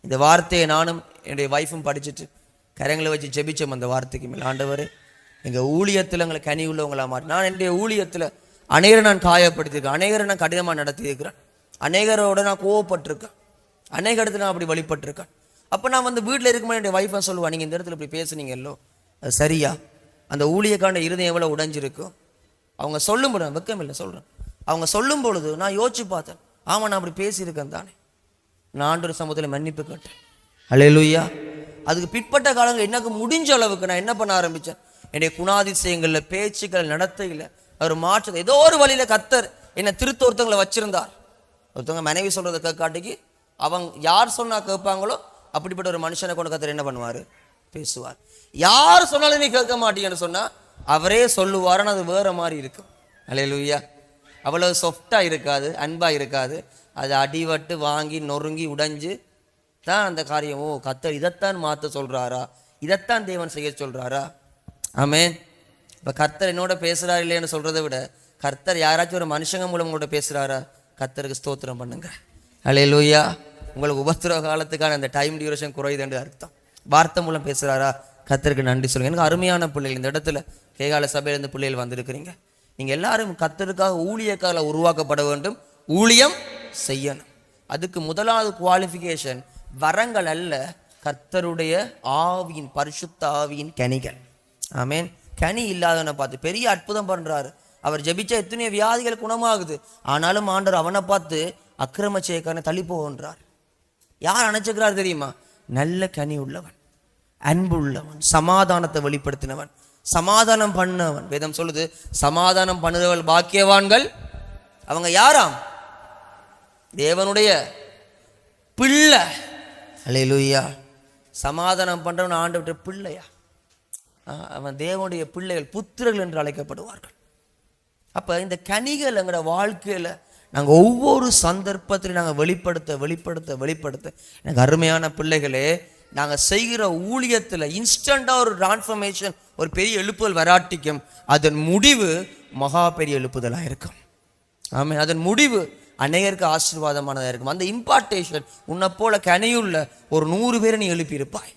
இந்த வார்த்தையை நானும் என்னுடைய வைஃபும் படிச்சுட்டு கரங்களை வச்சு ஜெபிச்சோம். அந்த வார்த்தைக்கு மேலே ஆண்டவர் எங்கள் ஊழியத்தில் எங்களை கனி உள்ளவங்களா மாறி, நான் என்னுடைய ஊழியத்தில் அநேகரை நான் காயப்படுத்தியிருக்கேன், அநேகரை நான் கடினமாக நடத்தியிருக்கிறேன், அநேகரோட நான் கோவப்பட்டிருக்கேன், அநேக இடத்துல நான் அப்படி வழிபட்டிருக்கேன். அப்போ நான் வந்து வீட்டில் இருக்கும்போது என்னுடைய வைஃபை சொல்லுவான், நீங்கள் இந்த இடத்துல இப்படி பேசுனீங்கல்லோ அது சரியா? அந்த ஊழியக்கான இருதயம் எவ்வளோ உடைஞ்சிருக்கும். அவங்க சொல்லும் பொழுது வெக்கம் இல்லை சொல்கிறேன், அவங்க சொல்லும் பொழுது நான் யோசிச்சு பார்த்தேன், ஆமாம் நான் அப்படி பேசியிருக்கேன் தானே. நான் ஆண்டவர் சமூகத்தில் மன்னிப்பு கேட்டேன். அல்லேலூயா. அதுக்கு பிற்பட்ட காலங்கள் எனக்கு முடிஞ்ச அளவுக்கு நான் என்ன பண்ண ஆரம்பித்தேன், என்னுடைய குணாதிசயங்களில், பேச்சுக்கள், நடத்தையில் அவர் மாற்றத்தை ஏதோ ஒரு வழியில் கர்த்தர் என்னை திருத்த ஒருத்தவங்களை வச்சிருந்தார். ஒருத்தவங்க மனைவி சொல்கிறத கேட்காட்டிக்கு அவங்க யார் சொன்னால் கேட்பாங்களோ அப்படிப்பட்ட ஒரு மனுஷனை கொண்டு கர்த்தர் என்ன பண்ணுவார், பேசுவார். யார் சொன்னாலும் நீ கேட்க மாட்டீங்கன்னு சொன்னால் அவரே சொல்லுவாருன்னு அது வேற மாதிரி இருக்கும். அல்லேலூயா. அவ்வளவு சாஃப்டாக இருக்காது, அன்பாக இருக்காது. அது அடிவட்டு வாங்கி நொறுங்கி உடைஞ்சு தான் அந்த காரியம். ஓ கர்த்தர் இதைத்தான் மாற்ற சொல்கிறாரா, இதைத்தான் தேவன் செய்ய சொல்கிறாரா. ஆமென். இப்போ கர்த்தர் என்னோட பேசுகிறார் இல்லைன்னு சொல்கிறத விட கர்த்தர் யாராச்சும் ஒரு மனுஷங்க மூலம் உங்களோட பேசுகிறாரா, கர்த்தருக்கு ஸ்தோத்திரம் பண்ணுங்க. அல்லேலூயா. உங்களுக்கு உபத்திரவ காலத்துக்கான அந்த டைம் டியூரேஷன் குறையுதுன்னு அர்த்தம். வார்த்தை மூலம் பேசுகிறாரா, கர்த்தருக்கு நன்றி சொல்லுங்க. எனக்கு அருமையான பிள்ளைகள் இந்த இடத்துல கேகால சபையிலேருந்து பிள்ளைகள் வந்திருக்கிறீங்க. நீங்கள் எல்லாரும் கர்த்தருக்காக ஊழியக்கால உருவாக்கப்பட வேண்டும், ஊழியம் செய்யணும். அதுக்கு முதலாவது குவாலிஃபிகேஷன் வரங்கள் அல்ல, கர்த்தருடைய ஆவியின், பரிசுத்த ஆவியின் கனிகள். ஆமேன். கனி இல்லாதவனை பார்த்து பெரிய அற்புதம் பண்றாரு. அவர் ஜெபிச்சா எத்தனையோ வியாதிகள் குணமாகுது. ஆனாலும் ஆண்டவர் அவனை பார்த்து அக்கிரம செய்யக்காரனை தள்ளி போகின்றார். யார் அணைச்சுக்கிறார் தெரியுமா? நல்ல கனி உள்ளவன், அன்பு உள்ளவன், சமாதானத்தை வெளிப்படுத்தினவன், சமாதானம் பண்ணவன். வேதம் சொல்லுது, சமாதானம் பண்ணுறவர்கள் பாக்கியவான்கள். அவங்க யாராம்? தேவனுடைய பிள்ளை. அல்லேலூயா. சமாதானம் பண்றவன் ஆண்டவருடைய பிள்ளையா? அவன் தேவனுடைய பிள்ளைகள், புத்திரர்கள் என்று அழைக்கப்படுவார்கள். அப்ப இந்த கனிகள் எங்களோட வாழ்க்கையில நாங்கள் ஒவ்வொரு சந்தர்ப்பத்திலையும் நாங்கள் வெளிப்படுத்த எனக்கு அருமையான பிள்ளைகளே, நாங்கள் செய்கிற ஊழியத்தில் இன்ஸ்டண்டாக ஒரு டிரான்ஸ்ஃபர்மேஷன், ஒரு பெரிய எழுப்புதல் வராட்டிக்கும் அதன் முடிவு மகா பெரிய எழுப்புதலாக இருக்கும். ஆமாம். அதன் முடிவு அநேகருக்கு ஆசீர்வாதமானதாக இருக்கும். அந்த இம்பார்ட்டேஷன் உன்னை போல கனியுள்ள ஒரு 100 பேரை நீ எழுப்பியிருப்பாய்.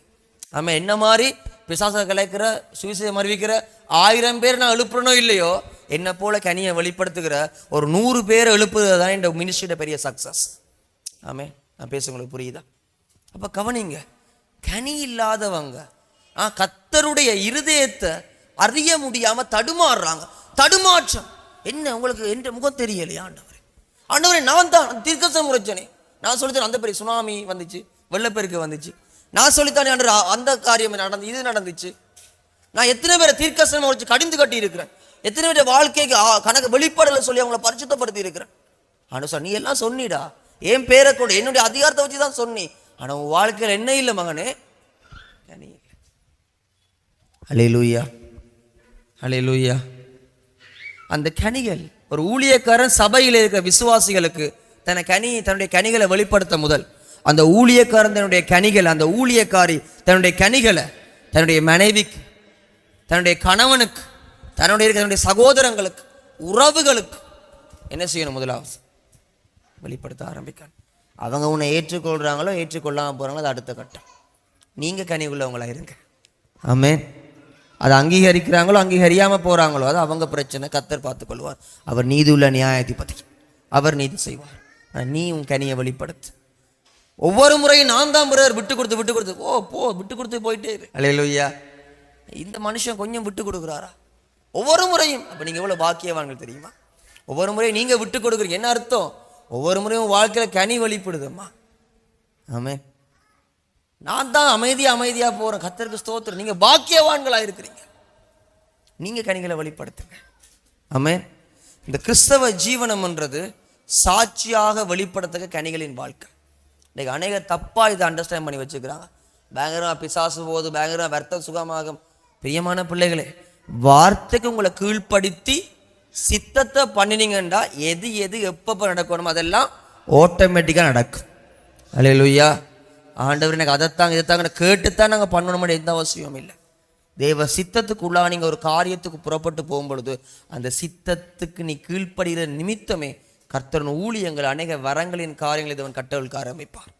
ஆமாம். என்ன மாதிரி பிசாசை கலைக்கிற, சுவிசேஷம் அறிவிக்கிற 1000 பேர் நான் எழுப்புறனோ இல்லையோ, என்னை போல கனியை வெளிப்படுத்துகிற ஒரு 100 பேரை எழுப்புறது தான் இந்த மினிஸ்ட்ரியோட பெரிய சக்சஸ். ஆமே. நான் பேச உங்களுக்கு புரியுதா? அப்போ கவனிங்க, கனி இல்லாதவங்க கர்த்தருடைய இருதயத்தை அறிய முடியாம தடுமாறுறாங்க. தடுமாற்றம் என்ன? உங்களுக்கு என்ற முகம் தெரியலையா? ஆண்டவரே நான் தான் தீர்க்கதரிசனம் உரைச்சனே, நான் சொல்லித்தரேன். அந்த பெரிய சுனாமி வந்துச்சு, வெள்ளப்பெருக்கு வந்துச்சு, நான் சொல்லித்தானே அந்த காரியம் நடந்து, இது நடந்துச்சு. நான் எத்தனை பேரை தீர்க்கதரிசனம் உரைச்சு கடிந்து கட்டி இருக்கிறேன், எத்தனை பேர் வாழ்க்கைக்கு கணக்கு வெளிப்பாடுல சொல்லி அவங்களை பரிசுத்தப்படுத்தி இருக்கிறேன். ஆனா சார் நீ எல்லாம் சொன்னிடா, என் பேரை கூட என்னுடைய அதிகாரத்தை வச்சு தான் சொன்னி, ஆனா உன் வாழ்க்கையில் என்ன இல்லை மகனே? அல்லேலூயா, அல்லேலூயா. அந்த கனிகள் ஒரு ஊழியக்காரன் சபையில் இருக்கிற விசுவாசிகளுக்கு தன்னுடைய கனிகளை வெளிப்படுத்த முதல் அந்த ஊழியக்காரன் தன்னுடைய கனிகளை, அந்த ஊழியக்காரி தன்னுடைய கனிகளை தன்னுடைய மனைவிக்கு, தன்னுடைய கணவனுக்கு, தன்னுடைய சகோதரங்களுக்கு, உறவுகளுக்கு என்ன செய்யணும்? முதலாவது வெளிப்படுத்த ஆரம்பிக்கணும். அவங்க உன்னை ஏற்றுக்கொள்றாங்களோ ஏற்றுக்கொள்ளாமல் போறாங்களோ அது அடுத்த கட்டம். நீங்க கனி உள்ளவங்களா இருங்க. ஆமென். அதை அங்கீகரிக்கிறாங்களோ அங்கீகரியாம போறாங்களோ அது அவங்க பிரச்சனை, கர்த்தர் பார்த்துக்கொள்வார். அவர் நீதி உள்ள நியாயாதிபதி, அவர் நீதி செய்வார். நீ உன் கனியை வெளிப்படுத்து. ஒவ்வொரு முறையும் நான் தான் விட்டு கொடுத்து விட்டு கொடுத்து போயிட்டே இரு. அல்லேலூயா. இந்த மனுஷன் கொஞ்சம் விட்டு கொடுக்குறாரா? ஒவ்வொரு முறையும். அப்ப நீங்க எவ்வளவு பாக்கியவான்கள் தெரியுமா? ஒவ்வொரு முறையும் நீங்க விட்டு கொடுக்குறீங்க. என்ன அர்த்தம்? ஒவ்வொரு முறையும் வாழ்க்கையில கனி வெளிப்படுதும்மா. ஆமென். நான் தான் அமைதியா போறேன். கர்த்தருக்கு ஸ்தோத்திரம். நீங்க பாக்கியவான்களா இருக்கிறீங்க. நீங்க கனிகளை வெளிப்படுத்துங்க. ஆமென். இந்த கிறிஸ்தவ ஜீவனம்ன்றது சாட்சியாக வெளிப்படுத்த கனிகளின் வாழ்க்கை. இன்னைக்கு அநேகர் தப்பா இதை அண்டர்ஸ்டாண்ட் பண்ணி வச்சுக்கிறாங்க. பயங்கரமா பிசாசு போது, பயங்கரமா வர்த்தம் சுகமாகும். பிரியமான பிள்ளைகளே, வார்த்தைக்கு உங்களை கீழ்ப்படுத்தி சித்தத்தை பண்ணினீங்கன்னா எது எப்ப நடக்கணும் அதெல்லாம் ஆட்டோமேட்டிக்கா நடக்கும். அல்லேலூயா. ஆண்டவர் எனக்கு அதைத்தாங்க இதைத்தாங்க கேட்டுத்தான் நாங்கள் பண்ணணும் எந்த அவசியம் இல்லை. தேவ சித்தத்துக்குள்ளாக நீங்கள் ஒரு காரியத்துக்கு புறப்பட்டு போகும் பொழுது அந்த சித்தத்துக்கு நீ கீழ்ப்படுகிற நிமித்தமே கர்த்தரின் ஊழியங்கள் அநேக வரங்களின் காரியங்களை தேவன் கட்டவிழ்க்க ஆரம்பிப்பார்.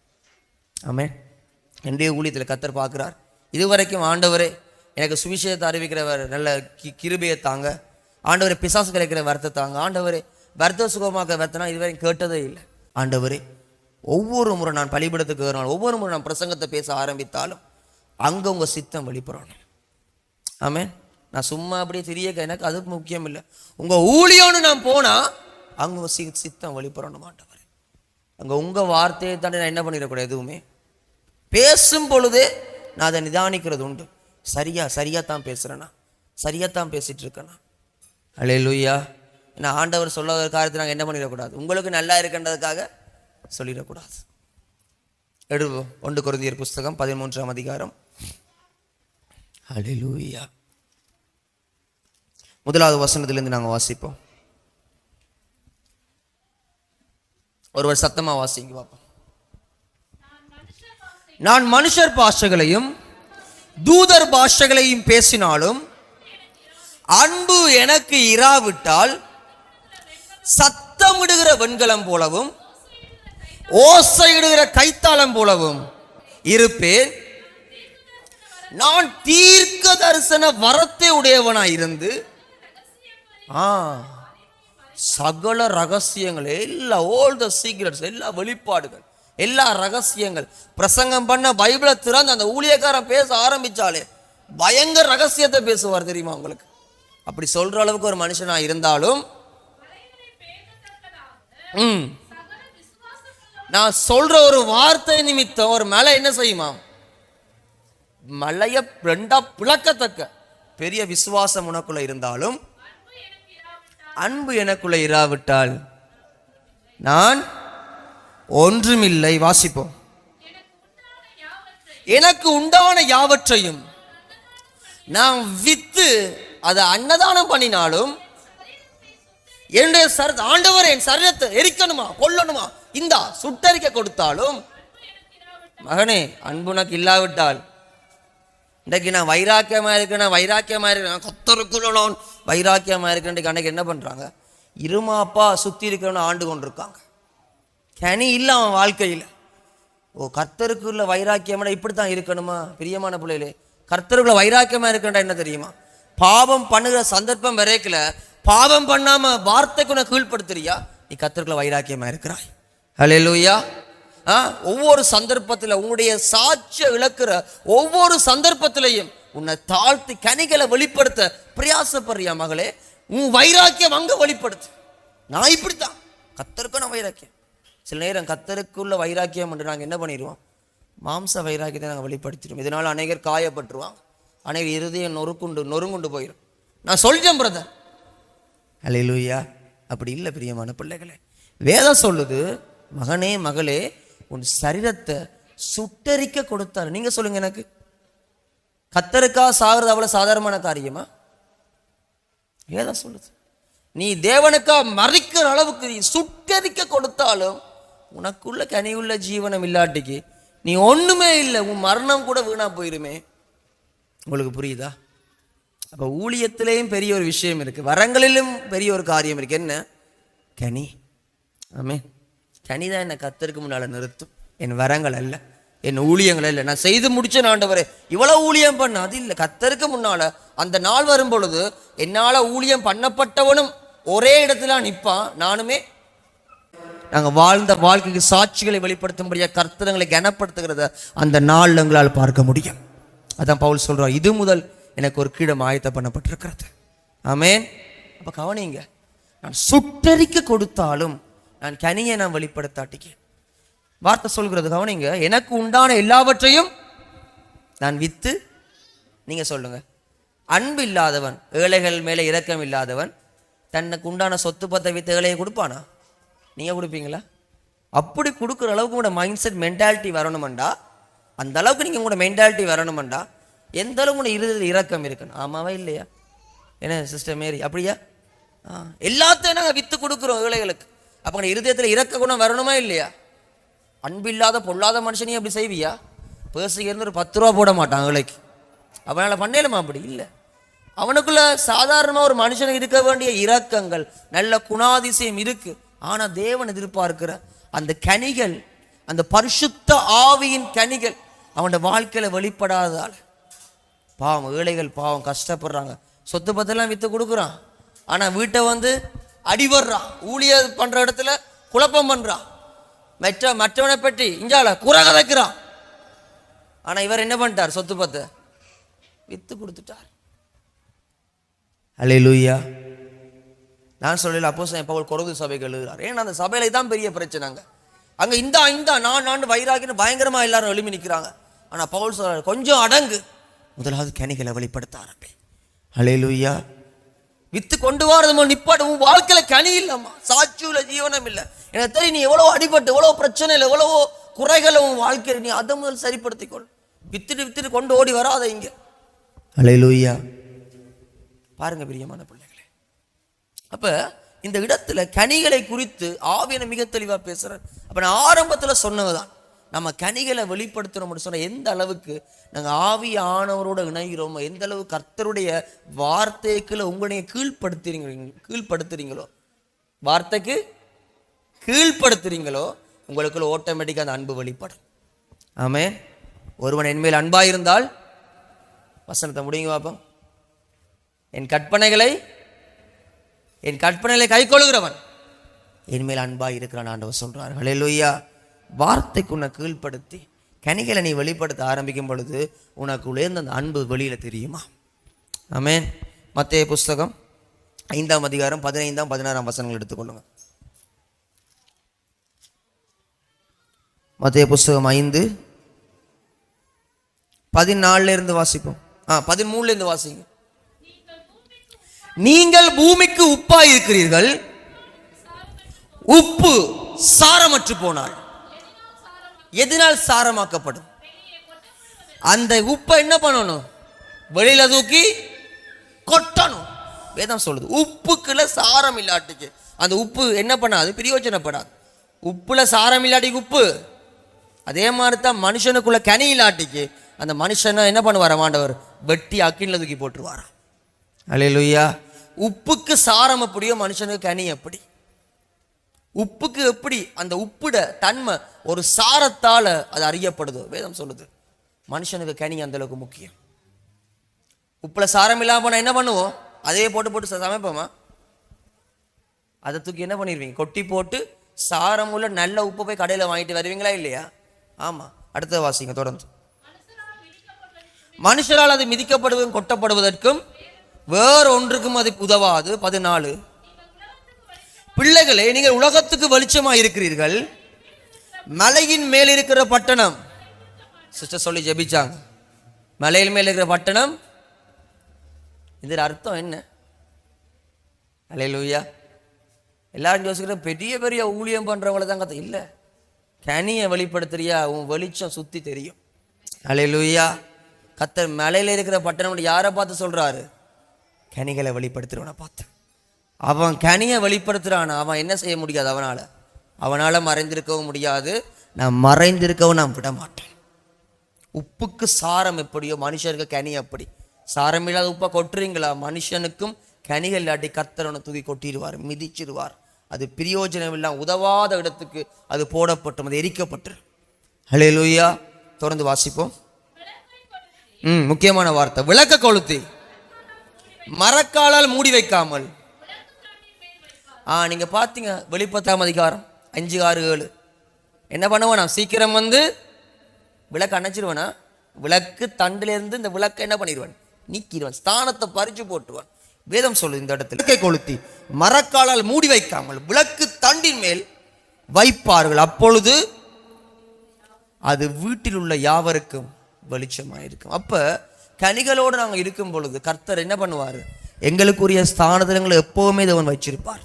ஆமென். என்னுடைய ஊழியத்தில் கர்த்தர் பார்க்கிறார், இதுவரைக்கும் ஆண்டவரே எனக்கு சுவிசேஷத்தை அறிவிக்கிறவர் நல்ல கிருபையை தாங்க, ஆண்டவரே பிசாசு கிடைக்கிற வரத்தை தாங்க, ஆண்டவரே வருத்த சுகமாக்க வரத்தனா இதுவரைக்கும் கேட்டதே இல்லை. ஆண்டவரே ஒவ்வொரு முறை நான் பலிபீடத்துக்கு வருவேன், ஒவ்வொரு முறை நான் பிரசங்கத்தை பேச ஆரம்பித்தாலும் அங்கே உங்கள் சித்தம் வெளிப்படணும். ஆமென். நான் சும்மா அப்படியே தெரிய எனக்கு அது முக்கியம் இல்லை. உங்கள் ஊழியம்னு நான் போனால் அங்கே உங்கள் சித்தம் வெளிப்படணும் ஆண்டவரே. அங்கே உங்கள் வார்த்தையை தாண்டி நான் என்ன பண்ணிடக்கூடாது, எதுவுமே பேசும் பொழுதே நான் அதை நிதானிக்கிறது உண்டு. சரியா தான் பேசுகிறேன்னா, சரியாக தான் பேசிகிட்டு இருக்கேன்னா. அல்லேலூயா. நான் ஆண்டவர் சொல்லாத காரியத்தை நாங்கள் என்ன பண்ணிடக்கூடாது, உங்களுக்கு நல்லா இருக்கின்றதுக்காக சொல்லிடக்கூடாது. 1 கொரிந்தியர் புஸ்தகம் 13ஆம் அதிகாரம். அல்லேலூயா. 1வது வசனத்திலிருந்து நாங்கள் வாசிப்போம். ஒருவர் சத்தமா வாசிங்க பாப்போம். நான் மனுஷர் பாஷைகளையும் தூதர் பாஷைகளையும் பேசினாலும் அன்பு எனக்கு இராவிட்டால் சத்தமிடுகிற வெண்கலம் போலவும் ஓசையிடுகிற கைத்தாளம் போலவும் இருப்பேன். நான் தீர்க்க தரிசன வரத்தை உடையவனாய் இருந்து சகல ரகசியங்கள் எல்லா ஆல் த சீக்ரெட்ஸ், எல்லா வெளிப்பாடுகள், எல்லா ரகசியங்கள் பிரசங்கம் பண்ண பைபிளை திறந்து அந்த ஊழியக்காரன் பேச ஆரம்பிச்சாலே பயங்கர ரகசியத்தை பேசுவார் தெரியுமா உங்களுக்கு. அப்படி சொல்ற அளவுக்கு ஒரு மனுஷனா இருந்தாலும் நான் சொல்ற ஒரு வார்த்தை நிமித்தம் ஒரு மலை என்ன செய்யுமா, மலைய ரெண்டா பிளக்கத்தக்க பெரிய விசுவாசம் உனக்குள்ள இருந்தாலும் அன்பு எனக்குள்ள இராவிட்டால் நான் ஒன்றுமில்லை. வாசிப்போம். எனக்கு உண்டான யாவற்றையும் நான் வித்து அதை அன்னதானம் பண்ணினாலும் என்னுடைய ஆண்டவர் என் சரீரத்தை எரிக்கணுமா கொல்லணுமா இந்தா சுட்டரிக்க கொடுத்தாலும் மகனே அன்பு உனக்கு இல்லாவிட்டால், இன்றைக்கு நான் வைராக்கியமா இருக்கேன் கத்தருக்குள்ள நான் வைராக்கியமா இருக்கேன். அன்னைக்கு என்ன பண்றாங்க, இருமாப்பா சுத்தி இருக்கிறவன ஆண்டு கொண்டிருக்காங்க. கனி இல்லை அவன் வாழ்க்கையில். கர்த்தருக்குள்ள வைராக்கியமா இப்படித்தான் இருக்கணுமா? பிரியமான பிள்ளைகளே, கர்த்தருக்குள்ள வைராக்கியமா இருக்கா என்ன தெரியுமா, பாவம் பண்ணுகிற சந்தர்ப்பம் வரைக்கல பாவம் பண்ணாம வார்த்தைக்கு உன்னை கீழ்படுத்துறியா, நீ கர்த்தருக்குள்ள வைராக்கியமா இருக்கிறாய். ஹல்லேலூயா. ஒவ்வொரு சந்தர்ப்பத்தில் உன்னுடைய சாட்சியை இழக்கிற ஒவ்வொரு சந்தர்ப்பத்திலையும் உன்னை தாழ்த்தி கனிகளை வெளிப்படுத்த பிரயாசப்படுறியா மகளே, உன் வைராக்கியம் அங்க வெளிப்படுத்து. நான் இப்படித்தான் கர்த்தருக்கான வைராக்கியம். சில நேரம் கர்த்தருக்குள்ள வைராக்கியம் என்று நாங்கள் என்ன பண்ணிடுவோம், மாம்ச வைராக்கியத்தை நாங்கள் வெளிப்படுத்திடுவோம். இதனால் அநேகர் காயப்பட்டுருவாங்க, அநேகர் இருதயம் நொறுங்குண்டு போயிடும். நான் சொல்றேன் பிரதர். அல்லேலூயா. அப்படி இல்லை பிரியமான பிள்ளைகளே. வேதம் சொல்லுது, மகனே மகளே உன் சரீரத்தை சுட்டரிக்க கொடுத்தாரு. நீங்க சொல்லுங்க, எனக்கு கர்த்தருக்கா சாகிறது அவ்வளவு சாதாரணமான காரியமா? வேதம் சொல்லுது, நீ தேவனுக்கா மறிக்கிற அளவுக்கு நீ சுட்டரிக்க கொடுத்தாலும் உனக்குள்ள கனிவுள்ள ஜீவனம் இல்லாட்டிக்கு நீ ஒண்ணுமே இல்லை, உன் மரணம் கூட வீணா போயிருமே. உங்களுக்கு புரியுதா? அப்ப ஊழியத்திலேயும் பெரிய ஒரு விஷயம் இருக்கு, வரங்களிலும் பெரிய ஒரு காரியம் இருக்கு. என்ன கனி? ஆமே, கனிதான் என்னை கர்த்தருக்கு முன்னால நிறுத்தும். என் வரங்கள் அல்ல, என் ஊழியங்கள் இல்லை. நான் செய்து முடிச்சேன் ஆண்டவரே, இவ்வளவு ஊழியம் பண்ண அது இல்லை. கர்த்தருக்கு முன்னால அந்த நாள் வரும் பொழுது என்னால ஊழியம் பண்ணப்பட்டவனும் ஒரே இடத்துல நிற்பான், நானுமே. நாங்கள் வாழ்ந்த வாழ்க்கைக்கு சாட்சிகளை வெளிப்படுத்தும்படியா கர்த்தரங்களை கனப்படுத்துகிறத அந்த நாள் எங்களால் பார்க்க முடியும். அதான் பவுல் சொல்றார், இது முதல் எனக்கு ஒரு கீடம் ஆயத்த பண்ணப்பட்டிருக்கிறது. ஆமென். அப்ப கவனிங்க, நான் சுட்டரிக்க கொடுத்தாலும் நான் கனியை நான் வெளிப்படுத்தாட்டிக்க வார்த்தை சொல்கிறது. கவனிங்க, எனக்கு உண்டான எல்லாவற்றையும் நான் வித்து, நீங்க சொல்லுங்க, அன்பு இல்லாதவன், ஏழைகள் மேலே இரக்கம் இல்லாதவன் தனக்கு உண்டான சொத்து பத்தை வித்து ஏழையை கொடுப்பானா? நீங்க கொடுப்பீங்களா? அப்படி கொடுக்குற அளவுக்கு உங்களோட மைண்ட் செட் மென்டாலிட்டி வரணுமெண்டா, அந்த அளவுக்கு நீங்க உங்களோட மென்டாலிட்டி வரணுமெண்டா எந்த அளவுக்கு உங்களோட இருதயத்தில் இரக்கம் இருக்கணும். ஆமாவா இல்லையா? என்ன சிஸ்டர் மேரி, அப்படியா? எல்லாத்தையும் நாங்கள் வித்து கொடுக்குறோம் ஏழைகளுக்கு. அப்போ இருதயத்தில் இரக்க குணம் வரணுமா இல்லையா? அன்பு இல்லாத பொல்லாத மனுஷனையும் அப்படி செய்வியா? பேசுக்கு இருந்து ஒரு 10 ரூபா போட மாட்டான் ஏழைக்கு. அவனால் பண்ணலுமா? அப்படி இல்லை. அவனுக்குள்ள சாதாரணமாக ஒரு மனுஷனுக்கு இருக்க வேண்டிய இரக்கங்கள், நல்ல குணாதிசயம் இருக்கு. ஆனால் தேவன் எதிர்பார்க்கிற அந்த கனிகள், அந்த பரிசுத்த ஆவியின் கனிகள் அவனோட வாழ்க்கையில் வெளிப்படாததால் பாவம், ஏழைகள் பாவம் கஷ்டப்படுறாங்க. சொத்து பத்தெல்லாம் விற்று கொடுக்குறான், ஆனால் வீட்டை வந்து அடிபடுறான். ஊழியர் பண்ணுற இடத்துல குழப்பம் பண்ணுறான். மற்றவனை பற்றி இஞ்சால குறை கதைக்கிறான். ஆனால் இவர் என்ன பண்ணிட்டார்? சொத்து பத்தை விற்று கொடுத்துட்டார். அல்லேலூயா. நான் சொல்லல, அப்போஸ்தலன் பவுல் கொரிந்து சபைக்கு எழுதுறார். ஏன்னா அந்த சபையில தான் பெரிய பிரச்சனைங்க. அங்க இந்த நான் வைராகின்னு பயங்கரமா எல்லாரும் எழுப்பி நிற்கிறாங்க. ஆனா பவுல் சொல்றாரு, கொஞ்சம் அடங்கு, முதலாவது கனிகளை வெளிப்படுத்த ஆரம்பி. அல்லேலூயா. வித்து கொண்டு வரது நிப்பாடு. உன் வாழ்க்கையில கனி இல்லம்மா, சாட்சியுள்ள ஜீவனம் இல்லை. எனக்கு தெரியும், நீ எவ்வளவு அடிபட்டு, எவ்வளவு பிரச்சனை இல்லை, எவ்வளவோ குறைகளை உன் வாழ்க்கையில் நீ அதை முதல் சரிப்படுத்திக்கொள். வித்துட்டு கொண்டு ஓடி வராத இங்க. அல்லேலூயா. பாருங்க பிரியமான பிள்ளைகளே, அப்ப இந்த இடத்துல கனிகளை குறித்து ஆவியான மிக தெளிவா பேசுறார். அப்ப நான் ஆரம்பத்துல சொன்னதுதான், நம்ம கனிகளை வெளிப்படுத்துறோம் சொன்ன எந்த அளவுக்கு நாங்க ஆவியானவரோட இணைகிறோமோ, எந்த அளவு கர்த்தருடைய வார்த்தைக்குள்ள உங்களை கீழ்ப்படுத்துறீங்களோ, வார்த்தைக்கு கீழ்ப்படுத்துறீங்களோ, உங்களுக்குள்ள ஆட்டோமேட்டிக்கா அந்த அன்பு வெளிப்படும். ஆமென். ஒருவன் என்மேல் அன்பாயிருந்தால், வசனத்தை முடிங்க பாப்போம், என் கற்பனைகளை கை கொள்கிறவன் என்மேல் அன்பாய் இருக்கிறான் ஆண்டவர் சொல்றார். ஹல்லேலூயா. வார்த்தைக்கு உன்னை கீழ்ப்படுத்தி கனிகளை நீ வெளிப்படுத்த ஆரம்பிக்கும் பொழுது உனக்கு உயர்ந்த அந்த அன்பு வெளியில தெரியுமா? ஆமென். மத்தேயு புஸ்தகம் 5ஆம் அதிகாரம் 15ஆம் 16ஆம் வசனங்கள் எடுத்துக்கொள்ளுங்க. மத்தேயு புஸ்தகம் 5:14 வாசிப்போம். 13 வாசிங்க. நீங்கள் பூமிக்கு உப்பாய் இருக்கிறீர்கள். உப்பு சாரமற்று போனால் எதனால் சாரமாக்கப்படும்? அந்த உப்பை என்ன பண்ணணும்? வெளியில தூக்கி கொட்டணும். வேதம் சொல்லுது, உப்புக்குள்ள சாரம் இல்லாட்டிக்கு அந்த உப்பு என்ன பண்ணாது? பிரயோஜனப்படாது. உப்புல சாரம் இல்லாட்டிக்கு உப்பு. அதே மாதிரி தான் மனுஷனுக்குள்ள கனி இல்லாட்டிக்கு அந்த மனுஷனை என்ன பண்ணுவார்? ஆண்டவர் வெட்டி அக்கினில தூக்கி போட்டுருவாராம். அல்லேலூயா. உப்புக்கு சாரம் எப்படியோ மனுஷனுக்கு கனி எப்படி? உப்புக்கு எப்படி அந்த உப்புட தன்மை ஒரு சாரத்தால அது அறியப்படுதோ, வேதம் சொல்லுது, மனுஷனுக்கு கனி அந்த அளவுக்கு முக்கியம். உப்புல சாரம் இல்லாம போனா என்ன பண்ணுவோம்? அதே போட்டு சமைப்போமா? அதை தூக்கி என்ன பண்ணிடுவீங்க? கொட்டி போட்டு சாரம் உள்ள நல்ல உப்பு போய் கடையில் வாங்கிட்டு வருவீங்களா இல்லையா? ஆமா. அடுத்த வாசிங்க தொடர்ந்து. மனுஷரால் அது மிதிக்கப்படுவதும் கொட்டப்படுவதற்கும் வேற ஒன்றுக்கும் அது உதவாது. 14, பிள்ளைகளே, நீங்கள் உலகத்துக்கு வெளிச்சமா இருக்கிறீர்கள். மலையின் மேல் இருக்கிற பட்டணம், சிஸ்டர் சொல்லி ஜெபிச்சாங்க, மலையின் மேல் இருக்கிற பட்டணம், இதன் அர்த்தம் என்ன? அல்லேலூயா. எல்லாரும் யோசிக்கிற பெரிய பெரிய ஊழியம் பண்றவங்கள தான் கதை இல்லை, கனியை வெளிப்படுத்துறியா உன் வெளிச்சம் சுத்தி தெரியும். அல்லேலூயா. கர்த்தர் மலையில இருக்கிற பட்டணம் யாரை பார்த்து சொல்றாரு? கனிகளை வெளிப்படுத்துறவனை பார்த்து. அவன் கனியை வெளிப்படுத்துறான், அவன் என்ன செய்ய முடியாது? அவனால மறைந்திருக்கவும் முடியாது. நான் மறைந்திருக்கவும் நான் விட மாட்டேன். உப்புக்கு சாரம் எப்படியோ மனுஷனுக்கு கனி அப்படி. சாரம் இல்லாத உப்பை கொட்டுறீங்களா? மனுஷனுக்கும் கனிகள் இல்லாட்டி கர்த்தரனை தூக்கி கொட்டிடுவார், மிதிச்சிடுவார். அது பிரயோஜனம் இல்லாம உதவாத இடத்துக்கு அது போடப்பட்டும், அது எரிக்கப்பட்டு. ஹல்லேலூயா. தொடர்ந்து வாசிப்போம். முக்கியமான வார்த்தை, விளக்க கொளுத்தி மரக்காலால் மூடி வைக்காமல். நீங்க பாத்தீங்க வெளிப்பத்தாம் அதிகாரம் 5, 6, 7 என்ன பண்ணுவானா? சீக்கிரம் வந்து விளக்கு அணைச்சிருவானா? விளக்கு தண்டிலிருந்து இந்த விளக்கை என்ன பண்ணிடுவான்? நீக்கிடுவான், ஸ்தானத்தை பறிச்சு போட்டுவான். வேதம் சொல்லுது இந்த இடத்துல, விளக்கை கொளுத்தி மரக்காலால் மூடி வைக்காமல் விளக்கு தண்டின் மேல் வைப்பார்கள், அப்பொழுது அது வீட்டில் உள்ள யாவருக்கும் வெளிச்சமாயிருக்கும். அப்ப கனிகளோடு நாங்கள் இருக்கும் பொழுது கர்த்தர் என்ன பண்ணுவார்? எங்களுக்குரிய ஸ்தானங்களை எப்பவுமே அவன் வச்சிருப்பார்.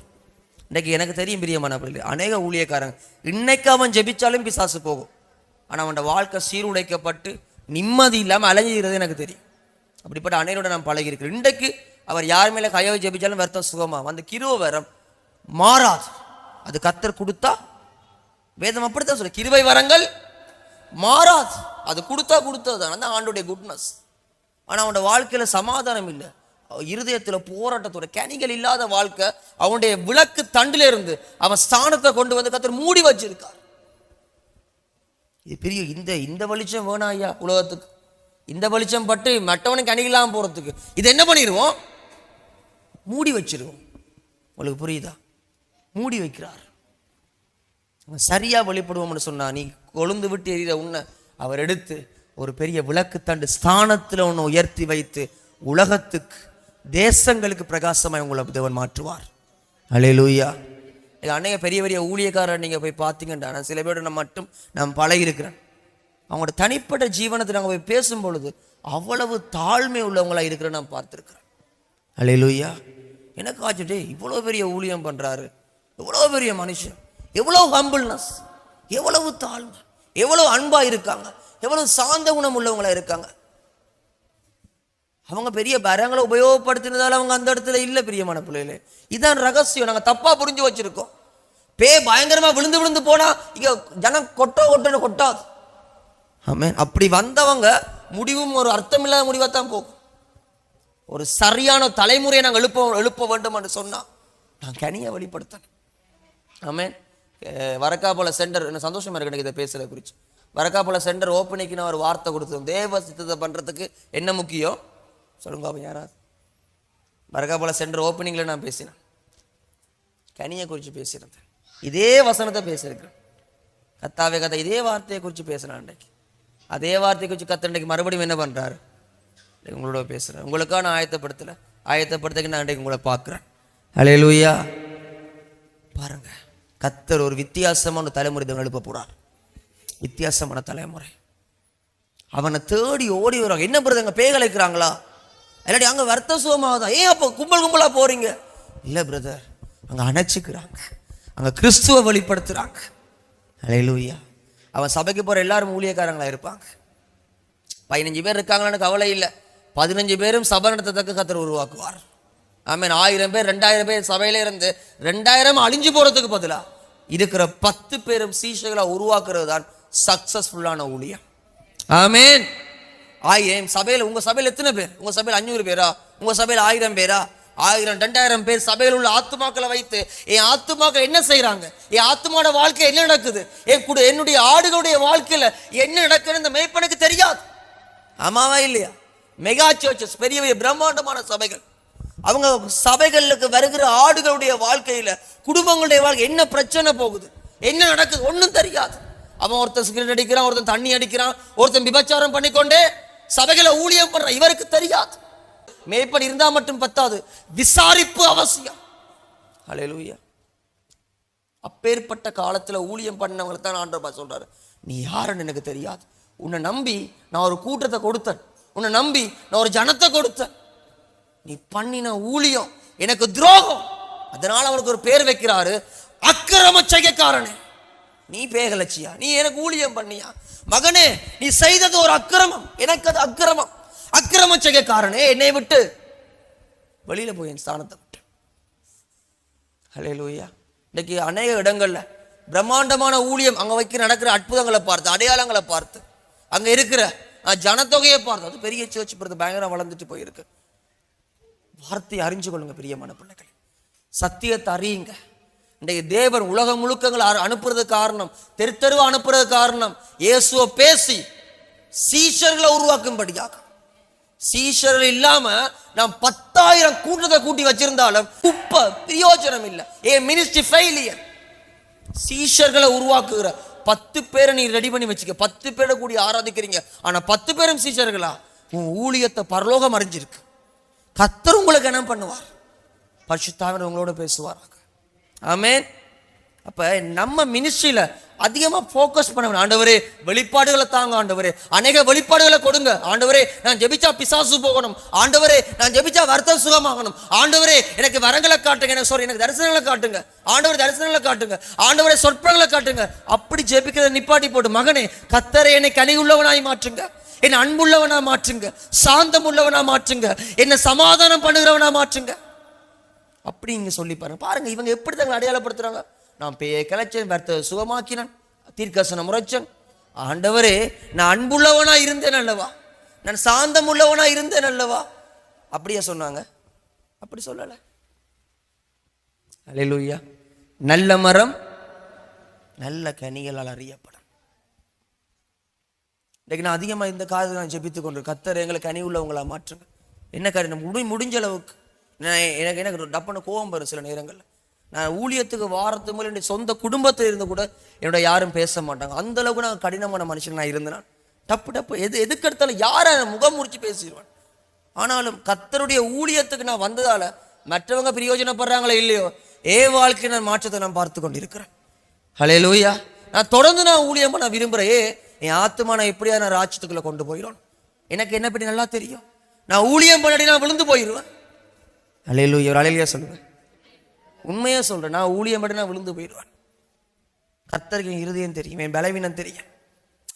இன்னைக்கு எனக்கு தெரியும் பிரியமான பிள்ளை, அநேக ஊழியக்காரங்க இன்னைக்கு அவன் ஜெபிச்சாலும் பிசாசு போகும், ஆனால் அவனோட வாழ்க்கை சீருடைக்கப்பட்டு நிம்மதி இல்லாமல் அலைஞ்சிருது எனக்கு தெரியும். அப்படிப்பட்ட அநேகரோட நான் பழகியிருக்கிறேன். இன்றைக்கு அவர் யார் மேலே கையை ஜெபிச்சாலும் வருத்தம் சுகமாக அந்த கிருபை வரம் மாறாது. அது கர்த்தர் கொடுத்தா, வேதம் அப்படித்தான் சொல்ல, கிருபை வரங்கள் மாறாது. அது கொடுத்தா கொடுத்தது அந்த ஆண்டோடைய குட்னஸ். ஆனால் அவனோட வாழ்க்கையில் சமாதானம் இல்லை, இருதயத்தில் போராட்டத்தோட கனிகள் இல்லாத வாழ்க்கை. அவனுடைய விளக்கு தண்டில இருந்து அவன் ஸ்தானத்தை கொண்டு வந்து கர்த்தர் மூடி வச்சிருக்கார். இது பெரிய இந்த வெளிச்சம் வேணாம் ஐயா உலகத்துக்கு. இந்த வெளிச்சம் பட்டு மற்றவனுக்கு கனி இல்லாமல் போறதுக்கு இது என்ன பண்ணிடுவோம்? மூடி வச்சிருவோம். உங்களுக்கு புரியுதா? மூடி வைக்கிறார். சரியா வெளிப்படுவோம்னு சொன்னா நீ கொழுந்து விட்டு எறிகிற உன்னை அவர் எடுத்து ஒரு பெரிய விளக்கு தண்டு ஸ்தானத்தில் ஒன்று உயர்த்தி வைத்து உலகத்துக்கு தேசங்களுக்கு பிரகாசமாய் உங்களை தேவன் மாற்றுவார். அல்லேலூயா. அநேக பெரிய பெரிய ஊழியக்காரர் நீங்கள் போய் பார்த்தீங்கன்னா, நான் சில பேரோட மட்டும் நான் பழகிருக்கிறேன். அவங்களோட தனிப்பட்ட ஜீவனத்தை நாங்கள் போய் பேசும் பொழுது அவ்வளவு தாழ்மை உள்ளவங்களாக இருக்கிறேன் நான் பார்த்துருக்கிறேன். அல்லேலூயா. எனக்கு ஆச்சுட்டே இவ்வளோ பெரிய ஊழியம் பண்ணுறாரு, எவ்வளோ பெரிய மனுஷன், எவ்வளோ ஹம்பிள்னஸ், எவ்வளவு தாழ்மை, எவ்வளோ அன்பாக இருக்காங்க, எவ்வளவு சாந்த குணம் உள்ளவங்களா இருக்காங்க. அவங்க பெரிய பரங்களை உபயோகப்படுத்தினதால அவங்க அந்த இடத்துல இல்லை. பிரியமான பிள்ளைகளே, இதான் ரகசியம். நாங்கள் தப்பா புரிஞ்சு வச்சிருக்கோம். பயங்கரமா விழுந்து விழுந்து போனா இங்க ஜனம் கொட்டோன்னு கொட்டாது. ஆமென். அப்படி வந்தவங்க முடிவும் ஒரு அர்த்தம் இல்லாத முடிவா தான் போகும். ஒரு சரியான தலைமுறையை நாங்கள் எழுப்ப வேண்டும் என்று சொன்னா நான் கனியை வெளிப்படுத்தேன். ஆமென். வரக்காப்போல சென்டர், என்ன சந்தோஷமா இருக்கு எனக்கு இதை பேசுறத குறித்து. வரக்காப்போல சென்டர் ஓப்பனிங்க்கு நான் ஒரு வார்த்தை கொடுத்தோம். தேவ சித்தத்தை பண்றதுக்கு என்ன முக்கியம் சொல்லுங்க அப்போ யாராவது. வரக்காப்போல சென்டர் ஓப்பனிங்ல நான் பேசினேன், கனியை குறித்து பேசியிருந்தேன், இதே வசனத்தை பேசியிருக்கிறேன். கத்தாவே கதை இதே வார்த்தையை குறித்து பேசுறேன் அன்றைக்கு. அதே வார்த்தையை குறித்து கத்தண்டைக்கு மறுபடியும் என்ன பண்றாரு, உங்களோட பேசுறேன். உங்களுக்காக நான் ஆயத்தப்படுத்தக்கு நான் அன்றைக்கு உங்களை பார்க்குறேன். அல்லேலூயா. பாருங்க, கத்தர் ஒரு வித்தியாசமான தலைமுறை எழுப்ப போறார். வித்தியாசமான தலைமுறை. அவனை தேடி ஓடி வருவாங்க. என்ன பிரதங்க பேய்கள் இருக்கிறாங்களா, இல்லாட்டி அங்க வருத்த சுகமாகதா, ஏன் அப்போ கும்பலா போறீங்க? இல்ல பிரதர், அங்க அணைச்சிக்கிறாங்க, அங்க கிறிஸ்துவ வெளிப்படுத்துறாங்க. அல்லேலூயா. அவன் சபைக்கு போற எல்லாரும் ஊழியக்காரங்களா இருப்பாங்க. 15 பேர் இருக்காங்களான்னு கவலை இல்லை, 15 பேரும் சபை நடத்தத்தக்க கத்தர் உருவாக்குவார். ஆமென். 1000 பேர் 2000 பேர் சபையில இருந்து 2000 அழிஞ்சு போறதுக்கு பதிலா இருக்கிற 10 பேரும் சீஷைகளா உருவாக்குறது தான் சக்சஸ்ஃபுல்லான ஊழியம். ஆமென். சபையில் உங்க சபையில் எத்தனை பேர்? உங்க சபையில் 500 பேரா? உங்க சபையில் 1000 பேரா? 1000 2000 பேர் சபையில் உள்ள ஆத்துமாக்களை வைத்து என் ஆத்துமாக்கள் என்ன செய்யறாங்க, என் ஆத்துமாவோட வாழ்க்கை என்ன நடக்குது, என்னுடைய ஆடுகளுடைய வாழ்க்கையில என்ன நடக்குதுன்னு இந்த மேய்ப்பனுக்கு தெரியாது. ஆமாவா இல்லையா? மெகா சர்ச்சஸ், பெரிய பெரிய பிரம்மாண்டமான சபைகள், அவங்க சபைகளுக்கு வருகிற ஆடுகளுடைய வாழ்க்கையில குடும்பங்களுடைய வாழ்க்கை என்ன பிரச்சனை போகுது, என்ன நடக்குது ஒன்றும் தெரியாது. அவன் ஒருத்தன் சிகரெட் அடிக்கிறான், ஒருத்தன் தண்ணி அடிக்கிறான், ஒருத்தன் விபச்சாரம் பண்ணிக்கொண்டே சபைகளை ஊழியம் பண்றான், இவருக்கு தெரியாது. மேய்ப்பன் இருந்தா மட்டும் பத்தாது, விசாரிப்பு அவசியம். அல்லேலூயா. அப்பேற்பட்ட காலத்துல ஊழியம் பண்ணவங்களை தான் ஆண்டவர் சொல்றாரு, நீ யாருன்னு எனக்கு தெரியாது, உன்னை நம்பி நான் ஒரு கூட்டத்தை கொடுத்தேன், உன்னை நம்பி நான் ஒரு ஜனத்தை கொடுத்தேன், நீ பண்ணின ஊழியம் எனக்கு துரோகம். அதனால அவனுக்கு ஒரு பேர் வைக்கிறாரு, அக்கிரம செய்கைக்காரனே. நீ பேகலட்சியா, நீ எனக்கு ஊழியம் பண்ணியா? மகனே, நீ செய்தது ஒரு அக்கிரமம், எனக்கு அது அக்கிரமம். அக்கிரம செய்கைக்காரனே, என்னை விட்டு வெளியில போய் என் ஸ்தானத்தை விட்டு. அல்லேலூயா. இன்னைக்கு அநேக இடங்கள்ல பிரம்மாண்டமான ஊழியம், அங்க வைக்க நடக்கிற அற்புதங்களை பார்த்து, அடையாளங்களை பார்த்து, அங்க இருக்கிற ஜனத்தொகையை பார்த்து, அது பெரிய சர்ச் பயங்கரம் வளர்ந்துட்டு போயிருக்கு. வார்த்தையை அறிஞ்சு கொள்ளுங்க பிரியமான பிள்ளைகள், சத்தியத்தை அறியுங்க. இன்றைக்கு தேவன் உலகம் முழுக்கங்களை அனுப்புறது காரணம், தெருத்தெருவா அனுப்புறது காரணம், இயேசுவை பேசி சீஷர்களை உருவாக்கும்படியாக. சீஷர்கள் இல்லாம நாம் 10,000 கூட்டத்தை கூட்டி வச்சிருந்தாலும் பிரயோஜனம் இல்லை. ஏன் மினிஸ்ட்ரி ஃபெயிலியர். சீஷர்களை உருவாக்குகிற 10 பேரை நீ ரெடி பண்ணி வச்சுக்க. 10 பேரை கூடி ஆராதிக்கிறீங்க, ஆனா 10 பேரும் சீஷர்களா? உன் ஊழியத்தை பரலோகம் அறிஞ்சிருக்கு. கர்த்தர் உங்களுக்கு என்ன பண்ணுவார்? பரிசுத்தாவியானவர் உங்களோட பேசுவாராக. ஆமென். அப்ப நம்ம மினிஸ்ட்ரியில அதிகமா போக்கஸ் பண்ண வேணும். ஆண்டவரே வெளிப்பாடுகளை தாங்க, ஆண்டவரே அநேக வெளிப்பாடுகளை கொடுங்க, ஆண்டவரே நான் ஜெபிச்சா பிசாசு போகணும், ஆண்டவரே நான் ஜெபிச்சா வருத்தம் சுகமாகணும், ஆண்டவரே எனக்கு வரங்களை காட்டுங்க, எனக்கு தரிசனங்களை காட்டுங்க, ஆண்டவரே தரிசனங்களை காட்டுங்க, ஆண்டவரே சொற்பங்களை காட்டுங்க. அப்படி ஜெபிக்கிறத நிப்பாட்டி போட்டு, மகனே கர்த்தரே என்னை கனி உள்ளவனாய் மாற்றுங்க, என்னை அன்புள்ளவனா மாற்றுங்க, சாந்தம் உள்ளவனா மாற்றுங்க, என்னை சமாதானம் பண்ணுகிறவனா மாற்றுங்க. அப்படி இங்க சொல்லி பாருங்க. இவங்க எப்படி தங்களை அடையாளப்படுத்துறாங்க? நான் பேயை கிளச்சேன், வருத்த சுகமாக்கினேன், தீர்க்கசனம் உரைச்சேன், ஆண்டவரே நான் அன்புள்ளவனா இருந்தேன் அல்லவா, நான் சாந்தம் உள்ளவனா இருந்தேன் அல்லவா. அப்படியே சொன்னாங்க? அப்படி சொல்லல. அல்லேலூயா. நல்ல மரம் நல்ல கனிகளால் அறியப்படும். இன்னைக்கு நான் அதிகமாக இந்த காலத்தில் நான் ஜெபித்துக் கொண்டு, கர்த்தர் எங்களுக்கு கனி உள்ளவங்களா மாற்றுங்க. என்ன காரியம் முடிஞ்ச அளவுக்கு எனக்கு டப்புன்னு கோபம் வரும் சில நேரங்களில். நான் ஊழியத்துக்கு வாரத்து மேலே என்னுடைய சொந்த குடும்பத்தில் இருந்து கூட என்னோட யாரும் பேச மாட்டாங்க. அந்த அளவுக்கு நான் கடினமான மனுஷன் நான் இருந்தேன். டப்பு எதுக்கு எடுத்தாலும் யாரை முகம் முடிச்சு பேசிடுவேன். ஆனாலும் கர்த்தருடைய ஊழியத்துக்கு நான் வந்ததால மற்றவங்க பிரயோஜனப்படுறாங்களோ இல்லையோ, வாழ்க்கை நான் மாற்றத்தை நான் பார்த்து கொண்டிருக்கிறேன். ஹல்லேலூயா. நான் தொடர்ந்து நான் ஊழியம் பண்ண விரும்புகிறேன். என் ஆத்துமா நான் எப்படியா நான் ராஜ்யத்துக்குள்ள கொண்டு போயிடும். எனக்கு என்ன பற்றி நல்லா தெரியும். நான் ஊழியம் பண்ணாடி நான் விழுந்து போயிடுவேன். ஹல்லேலூயா. ஒரு ஹல்லேலூயா சொல்லுவேன். உண்மையா சொல்றேன், நான் ஊழியம் பண்ணி நான் விழுந்து போயிடுவேன். கர்த்தருக்கு என் இருதயம் தெரியும், என் பலவீனம் தெரியும்.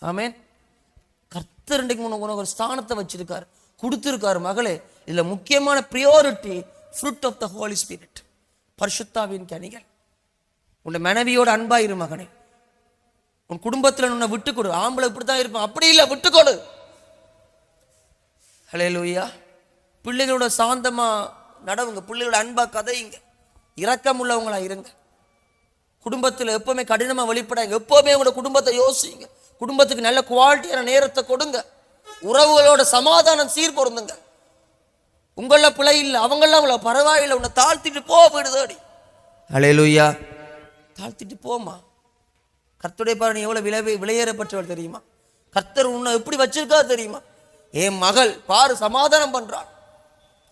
ஆமென். கர்த்தர் இன்றைக்கு உனக்கு ஒரு ஸ்தானத்தை வச்சிருக்காரு, கொடுத்திருக்காரு. மகளே, இதுல முக்கியமான priority fruit of the holy spirit, பரிசுத்தாவின் கனிகள். உன் மனைவியோட அன்பாயிரு மகனே. உன் குடும்பத்தில் உன்னை விட்டுக்கொடு. ஆம்பளை இப்படித்தான் இருப்பான், அப்படி இல்லை, விட்டுக்கொடு. ஹல்லேலூயா. பிள்ளைகளோட சாந்தமா நடவுங்க, பிள்ளைகளோட அன்பா கதையுங்க, இரக்கம் உள்ளவங்களா இருங்க. குடும்பத்தில் எப்பவுமே கடினமா வெளிப்படாங்க. எப்பவுமே உங்களோட குடும்பத்தை யோசிங்க. குடும்பத்துக்கு நல்ல குவாலிட்டியான நேரத்தை கொடுங்க. உறவுகளோட சமாதானம் சீர் பொருந்துங்க. உங்கள பிழை இல்லை, அவங்கள உங்களை பரவாயில்லை, உன்னை தாழ்த்திட்டு போயிடுதோடி. ஹல்லேலூயா. தாழ்த்திட்டு போமா. கர்த்தருடைய பாரு, நீ எவ்வளவு விலையேறப்பட்டவள் தெரியுமா? கர்த்தர் உன்னை எப்படி வச்சிருக்கா தெரியுமா? என் மகள் பாரு சமாதானம் பண்றான்.